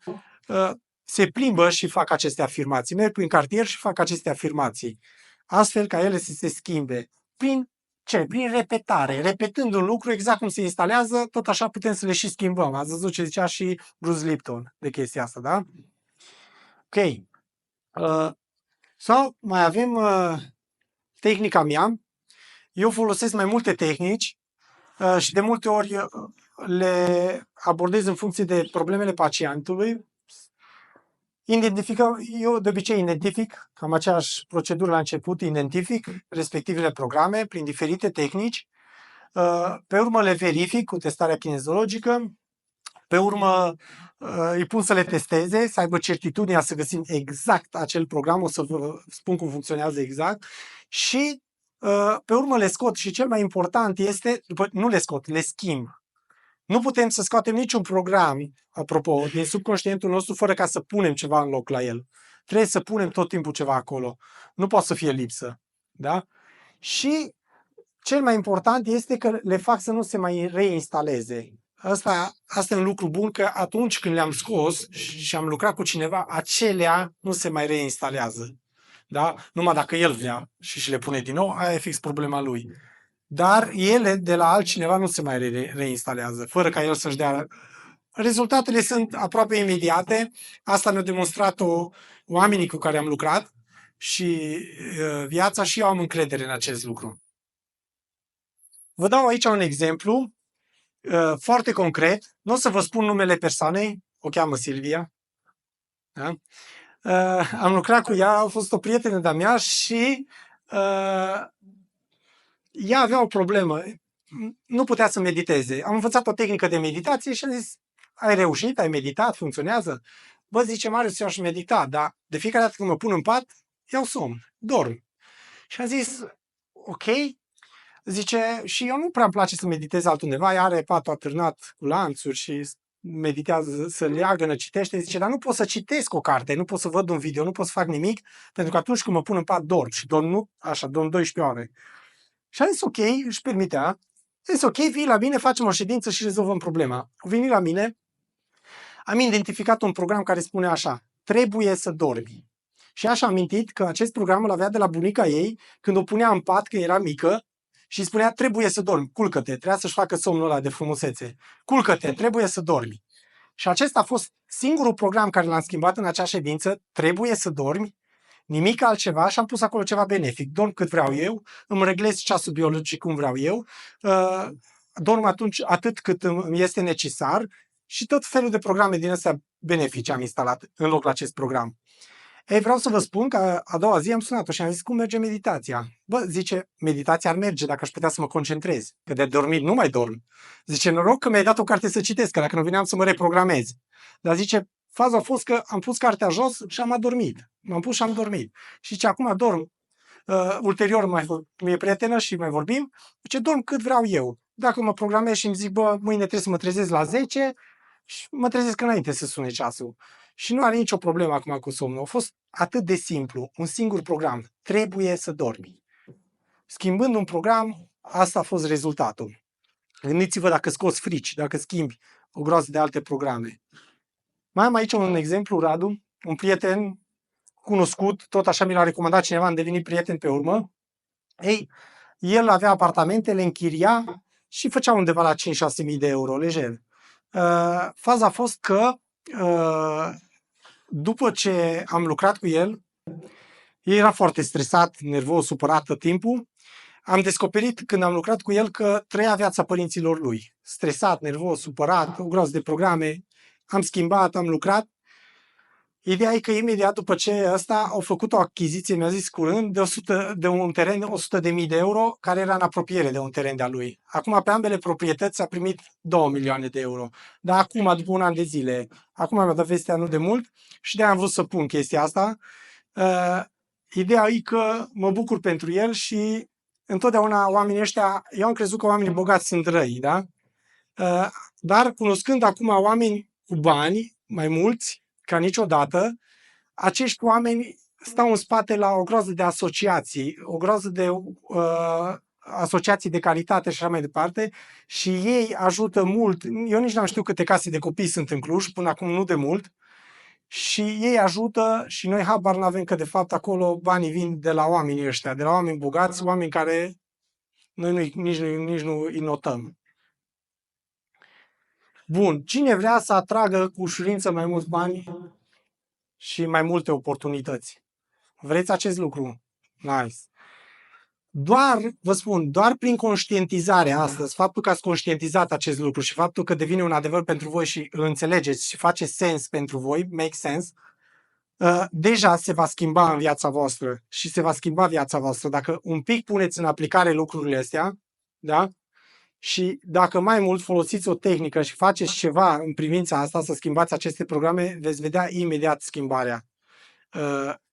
se plimbă și fac aceste afirmații. Merg prin cartier și fac aceste afirmații. Astfel ca ele să se schimbe. Prin ce? Prin repetare. Repetând un lucru exact cum se instalează, tot așa putem să le și schimbăm. Ați văzut ce zicea și Bruce Lipton de chestia asta, da? Ok. Sau mai avem tehnica mea. Eu folosesc mai multe tehnici și de multe ori le abordez în funcție de problemele pacientului. Eu de obicei identific, cam aceeași procedură la început, identific respectivele programe prin diferite tehnici. Pe urmă le verific cu testarea kinesiologică. Pe urmă îi pun să le testeze, să aibă certitudinea să găsim exact acel program, o să vă spun cum funcționează exact. Și pe urmă le scot și cel mai important este, nu le scot, le schimb. Nu putem să scoatem niciun program, apropo, din subconștientul nostru fără ca să punem ceva în loc la el. Trebuie să punem tot timpul ceva acolo. Nu poate să fie lipsă. Da? Și cel mai important este că le fac să nu se mai reinstaleze. Asta e un lucru bun, că atunci când le-am scos și am lucrat cu cineva, acelea nu se mai reinstalează. Da? Numai dacă el vrea și le pune din nou, aia e fix problema lui. Dar ele de la altcineva nu se mai reinstalează, fără ca el să-și dea. Rezultatele sunt aproape imediate. Asta mi-a demonstrat-o oamenii cu care am lucrat și viața, și eu am încredere în acest lucru. Vă dau aici un exemplu foarte concret. Nu o să vă spun numele persoanei, o cheamă Silvia. Da? Am lucrat cu ea, a fost o prietenă de-a mea și ea avea o problemă. Nu putea să mediteze. Am învățat o tehnică de meditație și am zis, ai reușit, ai meditat, funcționează? Bă, zice, Marius, eu aș medita, dar de fiecare dată când mă pun în pat, iau somn, dorm. Și am zis, ok. Zice, și eu nu prea îmi place să meditez altundeva, ea are patul atârnat cu lanțuri și meditează, să leagănă, citește, zice, dar nu pot să citesc o carte, nu pot să văd un video, nu pot să fac nimic, pentru că atunci când mă pun în pat dorm și dorm, nu, așa, dorm 12 ore. Și a zis, ok, își permitea, a zis, ok, vii la mine, facem o ședință și rezolvăm problema. Au venit la mine, am identificat un program care spune așa, trebuie să dormi. Și așa am amintit că acest program îl avea de la bunica ei, când o punea în pat, că era mică, și îi spunea, trebuie să dormi, culcă-te, trebuia să-și facă somnul ăla de frumusețe. Culcă-te, trebuie să dormi. Și acesta a fost singurul program care l-am schimbat în acea ședință, trebuie să dormi, nimic altceva, și am pus acolo ceva benefic. Dorm cât vreau eu, îmi reglez ceasul biologic cum vreau eu, dorm atunci atât cât îmi este necesar și tot felul de programe din astea benefice am instalat în loc la acest program. Ei, vreau să vă spun că a doua zi am sunat-o și am zis, cum merge meditația? Bă, zice, meditația ar merge dacă aș putea să mă concentrez, că de dormit nu mai dorm. Zice, noroc că mi-ai dat o carte să citesc, că dacă nu veneam să mă reprogramez. Dar zice, faza a fost că am pus cartea jos și am adormit. M-am pus și am dormit. Și zice, acum dorm. Ulterior mi-e prietenă și mai vorbim. Zice, dorm cât vreau eu. Dacă mă programez și îmi zic, bă, mâine trebuie să mă trezesc la 10 și mă trezesc înainte să sune ceasul. Și nu are nicio problemă acum cu somnul. A fost atât de simplu, un singur program. Trebuie să dormi. Schimbând un program, asta a fost rezultatul. Gândiți-vă dacă scoți frici, dacă schimbi o groază de alte programe. Mai am aici un exemplu, Radu, un prieten cunoscut, tot așa mi l-a recomandat cineva, am devenit prieten pe urmă. Ei, el avea apartamente, le închiria și făcea undeva la 5-6 mii de euro, lejer. Faza a fost că după ce am lucrat cu el, era foarte stresat, nervos, supărat tot timpul. Am descoperit când am lucrat cu el că trăia viața părinților lui. Stresat, nervos, supărat, o groază de programe. Am schimbat, am lucrat. Ideea e că imediat după ce ăsta au făcut o achiziție, mi-a zis curând, de un teren 100.000 de euro, care era în apropiere de un teren de-a lui. Acum pe ambele proprietăți a primit 2 milioane de euro. Dar acum, după un an de zile, acum mi-a dat vestea nu de mult și de-aia am vrut să pun chestia asta. Ideea e că mă bucur pentru el și întotdeauna oamenii ăștia, eu am crezut că oamenii bogați sunt răi, da? Dar cunoscând acum oameni cu bani, mai mulți, ca niciodată, acești oameni stau în spate la o groază de asociații, o groază de asociații de caritate și așa mai departe, și ei ajută mult. Eu nici n-am știut câte case de copii sunt în Cluj, până acum nu de mult, și ei ajută și noi habar n-avem că de fapt acolo banii vin de la oamenii ăștia, de la oameni bogați, oameni care noi nici nu îi notăm. Bun, cine vrea să atragă cu ușurință mai mulți bani și mai multe oportunități? Vreți acest lucru? Nice. Vă spun, doar prin conștientizare astăzi, faptul că ați conștientizat acest lucru și faptul că devine un adevăr pentru voi și îl înțelegeți și face sens pentru voi, make sense, deja se va schimba în viața voastră și se va schimba viața voastră. Dacă un pic puneți în aplicare lucrurile astea, da? Și dacă mai mult folosiți o tehnică și faceți ceva în privința asta, să schimbați aceste programe, veți vedea imediat schimbarea.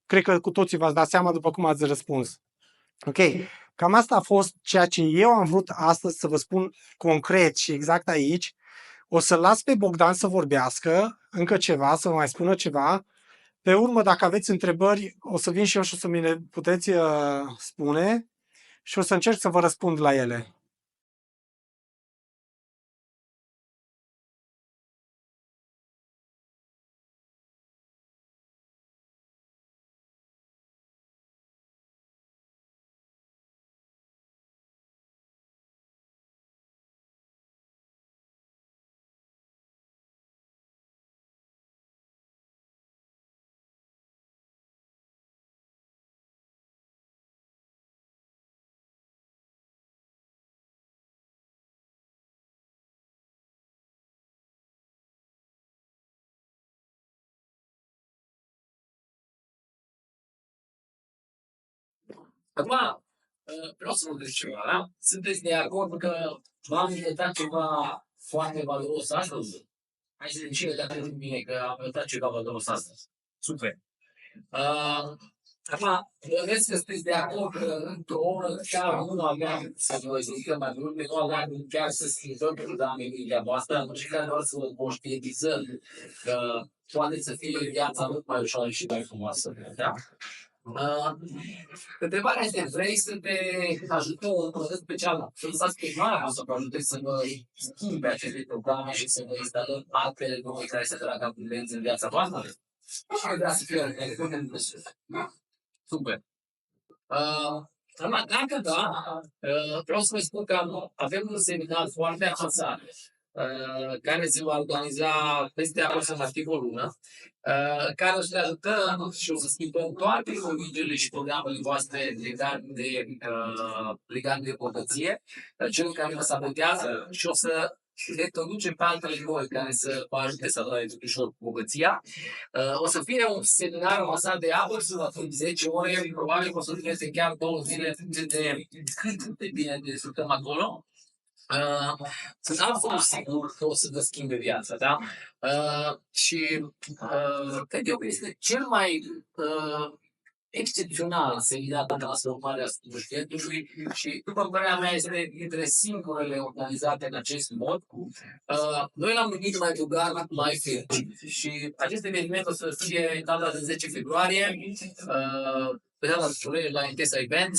Cred că cu toții v-ați dat seama după cum ați răspuns. Ok, cam asta a fost ceea ce eu am vrut astăzi să vă spun concret și exact aici. O să las pe Bogdan să vorbească încă ceva, să vă mai spună ceva. Pe urmă, dacă aveți întrebări, o să vin și eu și o să mi le puteți spune și o să încerc să vă răspund la ele. Acum, vreau să vă întreb ceva, da? Sunteți de acord că v-am inventat ceva foarte valoros astăzi? Hai să zicem dacă nu bine că am inventat ceva valoros astăzi. Super. Acum, bănuiesc că sunteți de acord că într-o oră chiar nu aveam să vă explică mai mult, nu aveam chiar să schimbăm fundamentul voastră, și care doar să vă conștientizăm că poate să fie viața mult mai ușoară și mai frumoasă. Da? Întrebarea este, vrei să te ajutăm în proces special, să lăsați chemarea să vă ajute să vă schimbe aceste programe și să vă instalăm altele noi care să tragă abundență în viața voastră? Și vrea să fie în super. Dacă da, vreau să vă spun că avem un seminar foarte avansat care se va organiza peste aproximativ o lună, care o să ne ajutăm și o să schimbăm toate convingerile și programele voastre legate de bogăție, cele care vă sabotează și o să le introducem pe altele noi care să vă ajute să luați ușor bogăția. O să fie un seminar avansat de aproximativ 10 ore, probabil că o să dureze chiar 2 zile, în funcție de cât de bine ne desfătăm acolo. Sunt absolut sigur că o să vă schimbe viața, da? Cred eu că este cel mai excepțional seminar de transformare a studențului și, după părerea mea, este dintre singurele organizate în acest mod. Noi l-am numit mai bogat, mai fericit și acest eveniment o să fie data de 10 februarie, pe data de la Intesa Event.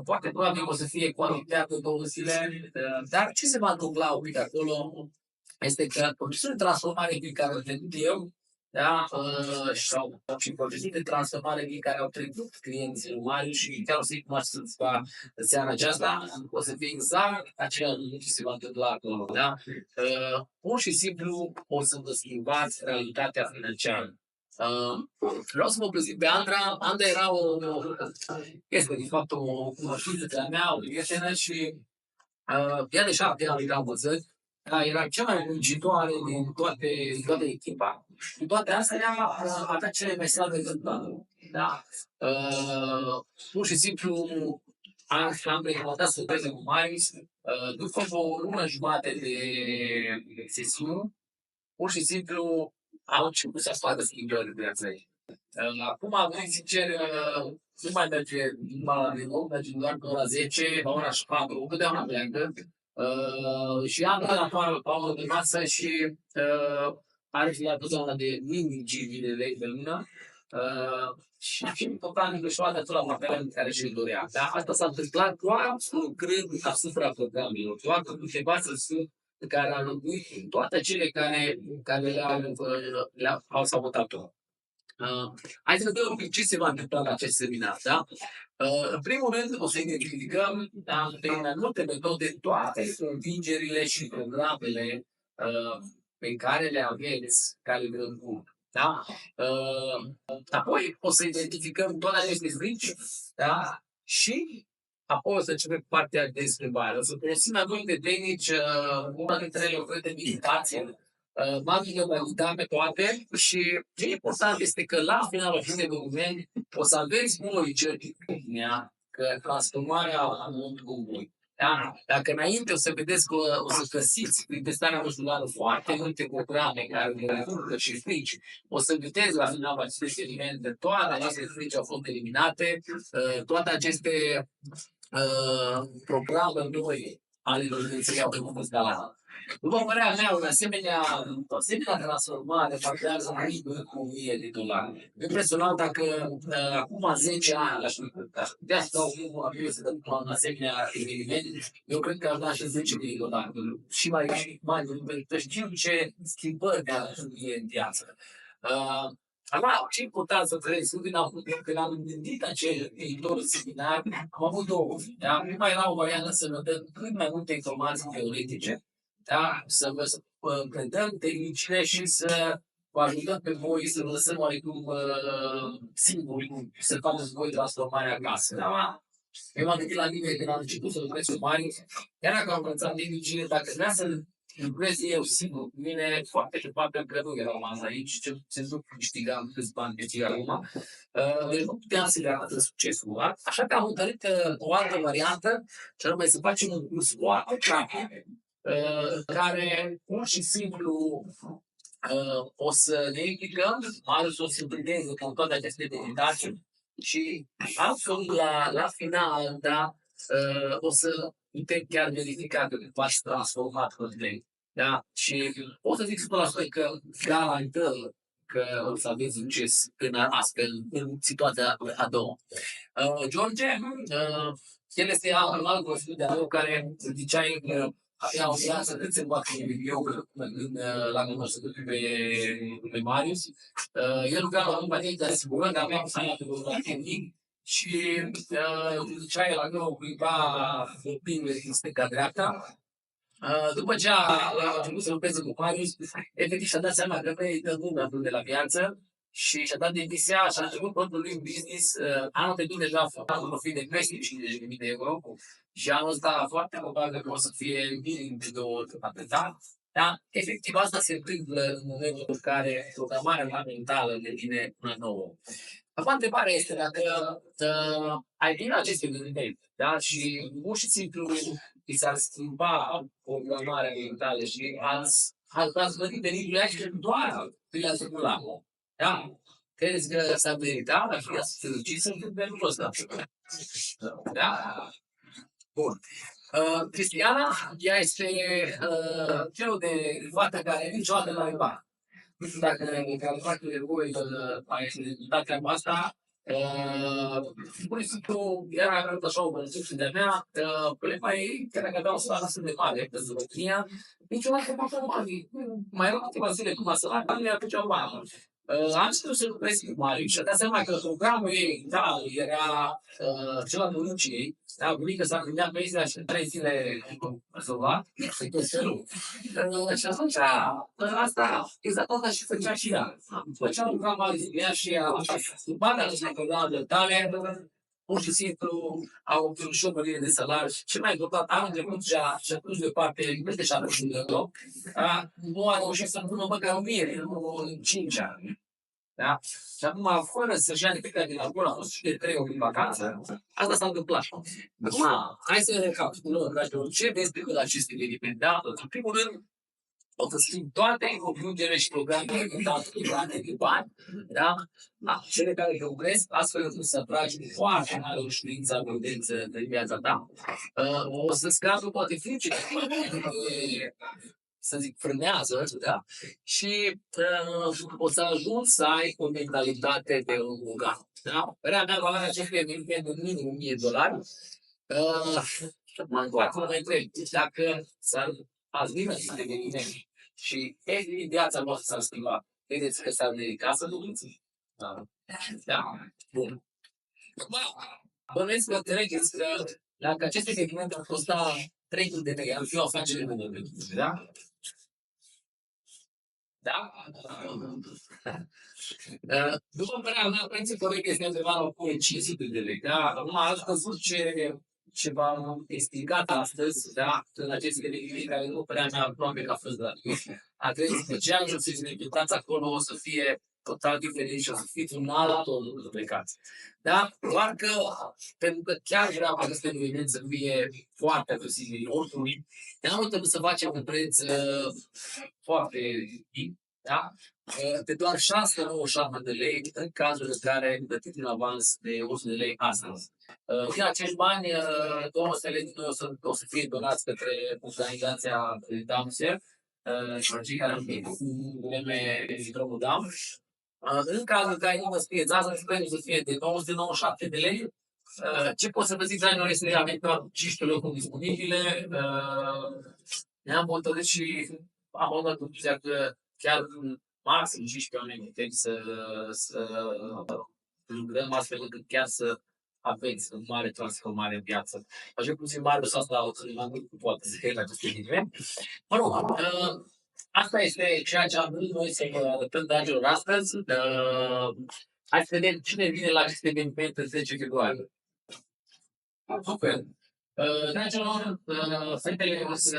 Poate probabil o să fie cuantitate 2 zile, dar ce se va întâmpla un pic acolo este că procesul de transformare prin care am trecut eu, da, și procesul de transformare prin care au trecut clienții mari și chiar o să-i cunoașteți în seara aceasta, o să fie exact același lucru ce se va întâmpla acolo, da? Pur și simplu o să vă schimbați realitatea financiară. Vreau să vă prezint pe Andra. Andra era este de fapt o cunoștință de-a mea, o prietenă și ea de 7 ani la învățări, era cea mai muncitoare din toată echipa. Cu toate astea, ea avea cele mai slabe gânduri. Da? Pur și simplu am recomandat să vezi cu Marius. După o lună jumate de sesiuni, pur și simplu au început să facă schimbări de viața ei. Acum, sincer, nu mai merge la birou, merge doar pe ora 10, la ora 4, întotdeauna pleacă. Și am dat afară pauză de masă și are și totdeauna de minim 5.000 de lei pe lună. Și important că și-o a dat la papelele care și-l dorea. Da? Asta s-a întâmplat doar lucrând asupra programelor, doar cu câteva săsuri care au înlocuit toate cele care le-au sabotat-o. Hai să vedem ce se va întâmpla la acest seminar, da? În primul rând, o să identificăm prin mai multe metode toate convingerile și programele pe care le aveți, care le încurc. Da? Apoi o să identificăm toate aceste frici, da? Și apoi o să începem partea de schimbare. O să folosim mai multe tehnici, una dintre ele o de meditație. M-am valida pe toate și ce e important este că la finalul acestui document o să aveți voi certitudinea că transformarea a avut cu voi. Da? Dacă înainte o să vedeți că o să găsiți prin testarea emoțională foarte multe programe care vă recurgă și frici, o să vedeți la finalul acestui experiment că toate aceste frici au fost eliminate, toate aceste programe noi ale Dumnezeu au trecut instalat. După părerea mea, o asemenea transformare factează mai mult cu 1000 de dolari. Impresionant dacă acum 10 ani aș putea să dau un să dăm un asemenea eveniment, eu cred că aș da și 10.000 de dolari. Și mai pentru că știu ce schimbări de-a în viață. Acum, ce important să trăiesc, când am gândit acel viitor seminar, am avut două. Da? Prima era o variantă să ne dăm cât mai multe informații teoretice, da? Să vă predăm tehnicile și să vă ajutăm pe voi să vă lăsăm oarecum singuri, să faceți voi transformarea acasă. Da? Eu m-am gândit la mine când am început să lucrez cu bani, chiar dacă am învățat tehnicile, dacă vrea să lucrez eu singur cu mine, foarte departe că nu erau mai aici, ce nu câștigam câți bani pe zi acum. Deci nu puteam să le arată succesul. Da? Așa că am hotărât o altă variantă, și anume să facem un curs foarte rapid, care pur și simplu o să ne implicăm, Marius o să vedeze cu toate aceste meditații, Și altfel, la final, da, o să putem chiar verifica că v-ați transformat content. Da? Și pot să zic 100% că garantăm că o să aveți succes în astfel, în situația a doua. George, el este un alt gostul de-a meu care ziceai că avea o viață cât se poate eu la cunoscut pe Marius. El lucra la companie de asigurări, dar avea un salat de tehnic și ziceai la greu cuiva vorbim din stânga-dreapta. După ce a început să lucreze cu Marius, efectiv și-a dat seama că merită mult de la viață și și-a dat demisia și a început propriul lui business. Anul trecut deja a făcut un profit de peste 50.000 de euro și anul ăsta foarte probabil că o să fie minim de 2 ori atâta. Da? Efectiv, asta se întâmplă în momentul în care programarea mentală devine una nouă. Acum, întrebarea este dacă ai din aceste gândiri, da? Și pur și simplu i s-ar schimba programarea mentală și ați văzut venitul și doar le-a circulat. Da? Credeți că s-a meritat? Ar fi să se duci să întâmple lucrul ăsta. Da? Bun. Cristiana, ea este genul de fată care niciodată nu are bani. Nu știu dacă calculatul de voi ai dat treaba asta. Pur și simplu, era avut așa o construcție de-a mea, problema ei, chiar dacă avea o sală atât de mare pe Slovenia, niciodată nu făceau bani. Mai erau câteva zile cum a sărat, banii le făceau bani. Am știut să lucrez cu Marius și a dat seama că programul ei, da, era cel al bunicii, da, bunica s-a gândea pe Israel și 3 zile rezolvat, și atunci asta, exact asta și făcea și ea. Făcea un program Marius, ea și ea, banii acestea programele tale, pur și simplu au obținut și o mărire de salariu și cel mai important, anul trecut și-a pus deoparte peste 70 de euro, nu a reușit să pună măcar 1.000 în 5 ani. Da? Și acum, fără să-și ia nimic din acolo, a fost și de 3 ori în vacanță, asta s-a întâmplat. Acum, hai să recapitulăm, dragilor, ce vezi de la aceste evenimente? Da? În primul rând, o să schimb toate convingere și programele de bani, da? Cele care te opresc, astfel încât să tragi foarte mare o știință, abundență de viața ta. O să scapă poate fricile, să zic, frânează, da? Și o să ajungi să ai o mentalitate de un bogat. Da? Părerea mea, valoarea acestui eveniment de minim $1.000, mă întoarc, mă întreb, dacă ați venit aceste evenimente și efectiv viața voastră s-ar schimba, credeți că s-ar merica să duceți? Da. Da. Bun. Bănuiesc că înțelegeți că dacă aceste evenimente ar costa 3.000 de lei, ar fi o afacere bună pentru voi, da? Da? După părerea mea, prețul corect este undeva la 500 de lei, da? Acum ați văzut ce v-am explicat astăzi, da? În aceste eveniment care, după părerea mea, aproape că a fost gratuit. A trebuit să ceea ce o să-și repetați acolo o să fie total diferit și o să fiți un alt om de plecați. Da? Doar că, pentru că chiar vreau ca acest eveniment să fie foarte accesibil oricui, n-am trebuit să facem un preț foarte mic, da? De doar 697 de lei în cazul în care plătiți în avans de 100 de lei astăzi. Din acești bani, 200 de lei o să fie donați către organizația Damser și cei care au venit cu vreme sindromul Down. În cazul în care nu vă scrieți astăzi, sper să fie de 297 de lei. Ce pot să vă zic, dragilor, este că avem doar 15 locuri disponibile. Ne-am hotărât și am luat concluzia că chiar maxim 15 oameni putem să lucrăm astfel încât chiar să aveți o mare transformare în viață. Așa puțin mare să asta o să nu poate să fie la acest eveniment. Mă rog, asta este ceea ce am vrut noi să vă arătăm, dragilor, astăzi. Hai să vedem cine vine la acest eveniment în 10 februarie. Super! Dragilor, fetele o să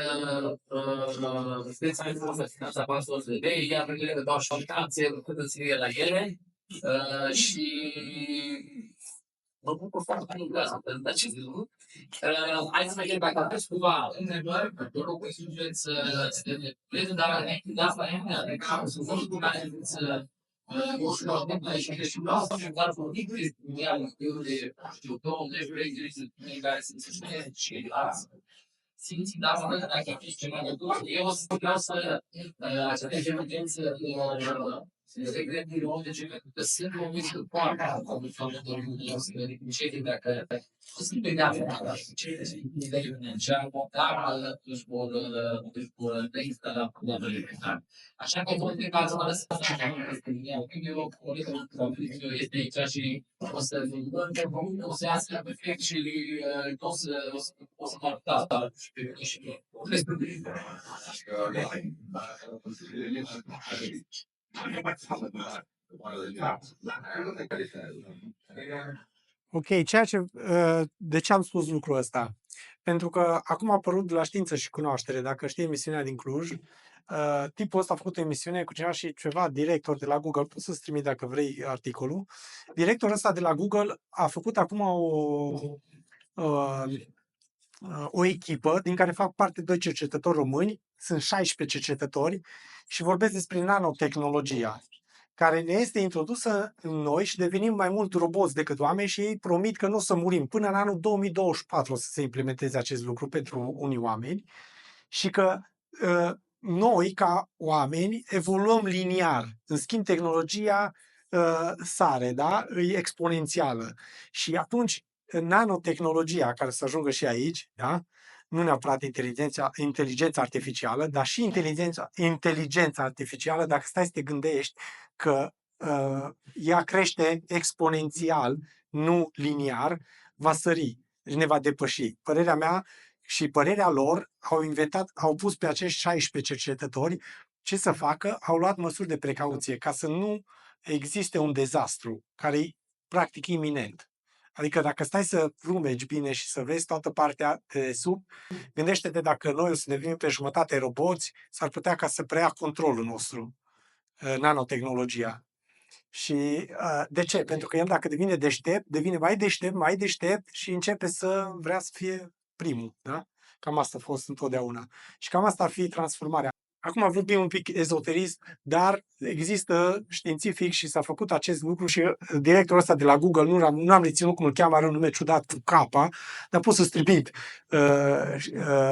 să finanța 400 de lei, iar le dau și o aplicație cât înscrie la ele și mă bucur foarte mult de acest lucru. Hai să vedem dacă aveți cumva întrebări, vă rog să sunteți să ne dar de asta e să vă cu care să ușor de plăcere și vreau să jucat cu Nicris Mundial, eu de, știu, 20 care sunt și simți, dar mă dacă ai ceva de tot, eu vreau să această evidență să regret din nou de ce că sunt convins că foarte acum să verifice dacă sunt pe gata ce ce am montat își vor instala așa că în cazul ăsta este aici și o să o să iasă perfect și o să fac asta și Ok, de ce am spus lucrul ăsta? Pentru că acum a apărut la Știință și Cunoaștere, dacă știi emisiunea din Cluj, tipul ăsta a făcut o emisiune cu cineva și ceva director de la Google, poți să-ți trimit dacă vrei articolul. Directorul ăsta de la Google a făcut acum o echipă din care fac parte doi cercetători români, sunt 16 cercetători și vorbesc despre nanotehnologia, care ne este introdusă în noi și devenim mai mult roboți decât oameni și ei promit că nu o să murim. Până în anul 2024 o să se implementeze acest lucru pentru unii oameni și că noi, ca oameni, evoluăm liniar. În schimb, tehnologia sare, da? E exponențială. Și atunci, nanotehnologia, care să ajungă și aici, da? Nu neapărat inteligența artificială, dar și inteligența artificială, dacă stai să te gândești că ea crește exponențial, nu liniar, va sări, deci ne va depăși. Părerea mea și părerea lor au pus pe acești 16 cercetători ce să facă, au luat măsuri de precauție ca să nu existe un dezastru care e practic iminent. Adică dacă stai să rumegi bine și să vezi toată partea de sub, gândește-te dacă noi o să devenim pe jumătate roboți, s-ar putea ca să preia controlul nostru, nanotehnologia. Și de ce? Pentru că el dacă devine deștept, devine mai deștept și începe să vrea să fie primul. Da? Cam asta a fost întotdeauna. Și cam asta ar fi transformarea. Acum vorbim un pic ezoterist, dar există științific și s-a făcut acest lucru și directorul ăsta de la Google, nu am reținut cum îl cheamă, are un nume ciudat cu capa, dar pot să-ți trimit.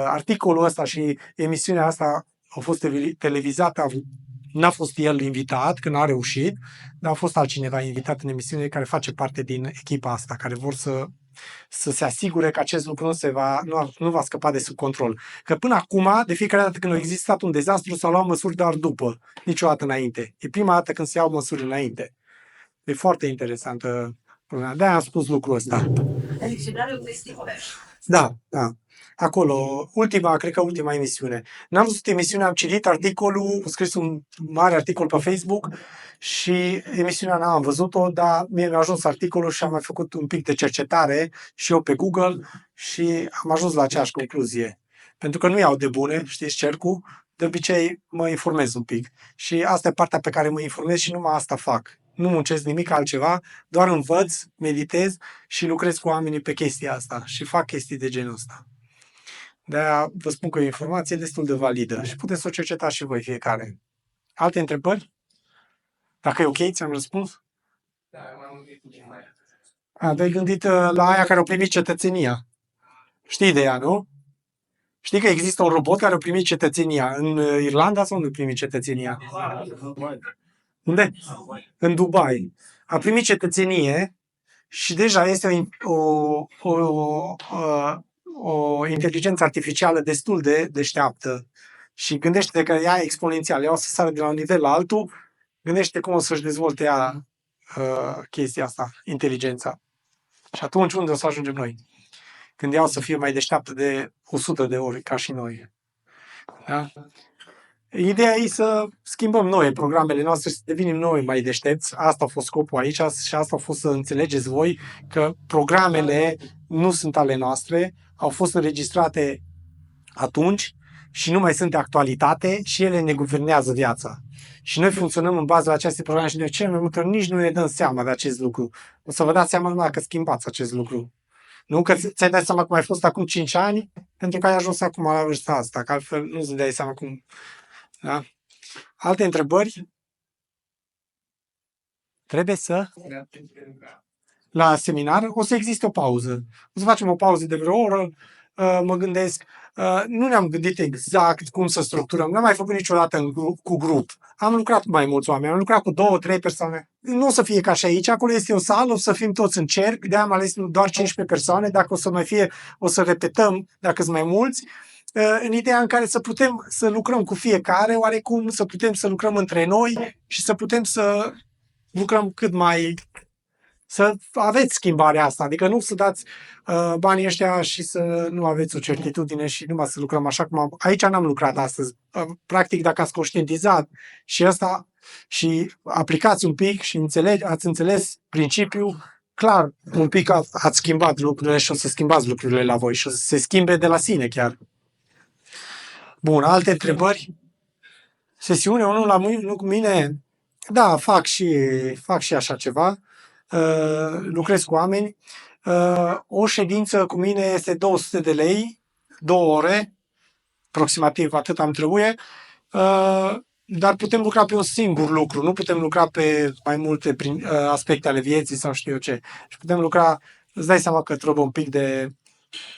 Articolul ăsta și emisiunea asta a fost televizată, n-a fost el invitat, că n-a reușit, dar a fost altcineva invitat în emisiune care face parte din echipa asta, care vor să se asigure că acest lucru nu va scăpa de sub control. Că până acum, de fiecare dată când a existat un dezastru, s-au luat măsuri doar după, niciodată înainte. E prima dată când se iau măsuri înainte. E foarte interesantă problema. De-aia am spus lucrul ăsta. Da. Acolo, cred că ultima emisiune. N-am văzut emisiunea, am citit articolul, am scris un mare articol pe Facebook și emisiunea n-am văzut-o, dar mie mi-a ajuns articolul și am mai făcut un pic de cercetare și eu pe Google și am ajuns la aceeași concluzie. Pentru că nu iau de bune, știți cercul, de obicei mă informez un pic. Și asta e partea pe care mă informez și numai asta fac. Nu muncesc nimic altceva, doar învăț, meditez și lucrez cu oamenii pe chestia asta și fac chestii de genul ăsta. De-aia vă spun că e o informație destul de validă și puteți să o cercetați și voi fiecare. Alte întrebări? Dacă e ok, ți-am răspuns? Da, m-am gândit Te-ai gândit la aia care au primit cetățenia. Știi de ea, nu? Știi că există un robot care a primit cetățenia în Irlanda sau nu a primit cetățenia? Unde? În Dubai. A primit cetățenie și deja este o inteligență artificială destul de deșteaptă. Și gândește-te că ea e exponențială, ea o să sară de la un nivel la altul, gândește cum o să-și dezvolte ea chestia asta, inteligența. Și atunci unde o să ajungem noi? Când ea o să fie mai deșteaptă de 100 de ori ca și noi. Da? Ideea e să schimbăm noi programele noastre, să devenim noi mai deștepți. Asta a fost scopul aici și asta a fost să înțelegeți voi că programele nu sunt ale noastre, au fost înregistrate atunci și nu mai sunt de actualitate și ele ne guvernează viața. Și noi funcționăm în bază la aceste programe și de cel mai multe ori nici nu ne dăm seama de acest lucru. O să vă dați seama numai că schimbați acest lucru. Nu că ți-ai dat seama cum ai fost acum 5 ani, pentru că ai ajuns acum la vârsta asta, că altfel nu-ți dai seama cum. Da? Alte întrebări? Trebuie să... La seminar o să existe o pauză. O să facem o pauză de vreo oră, mă gândesc. Nu ne-am gândit exact cum să structurăm. N-am mai făcut niciodată cu grup. Am lucrat cu mai mulți oameni, am lucrat cu 2-3 persoane. Nu o să fie ca și aici, acolo este o sală, o să fim toți în cerc, de-aia am ales doar 15 persoane, dacă o să mai fie, o să repetăm, dacă sunt mai mulți, în ideea în care să putem să lucrăm cu fiecare, oarecum, să putem să lucrăm între noi și să putem să lucrăm cât mai... să aveți schimbarea asta, adică nu să dați banii ăștia și să nu aveți o certitudine și numai să lucrăm așa cum am... Aici n-am lucrat astăzi. Practic, dacă ați conștientizat și asta și aplicați un pic și ați înțeles principiul, clar, un pic ați schimbat lucrurile și o să schimbați lucrurile la voi și o să se schimbe de la sine chiar. Bun, alte întrebări? Sesiune 1 la cu mine? Da, fac și așa ceva. Lucrez cu oameni. O ședință cu mine este 200 de lei, 2 ore, aproximativ atât am trebuie, dar putem lucra pe un singur lucru, nu putem lucra pe mai multe aspecte ale vieții sau știu eu ce. Și putem lucra, îți dai seama că trebuie un pic de...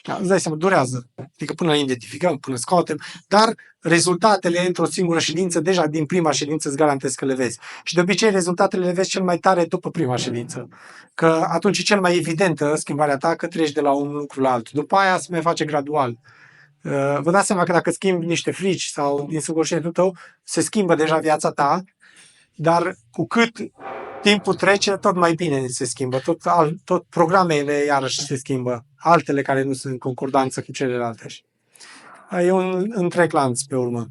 Da, îți dai seama, durează. Adică până identificăm, până scoatem, dar rezultatele într-o singură ședință, deja din prima ședință îți garantez că le vezi. Și de obicei rezultatele le vezi cel mai tare după prima ședință. Că atunci e cel mai evidentă schimbarea ta, că treci de la un lucru la altul. După aia se mai face gradual. Vă dați seama că dacă schimbi niște frici sau din subconștientul tău, se schimbă deja viața ta, dar cu cât timpul trece, tot mai bine se schimbă, tot programele iarăși se schimbă, altele care nu sunt în concordanță cu celelalte. E un întreg lanț pe urmă.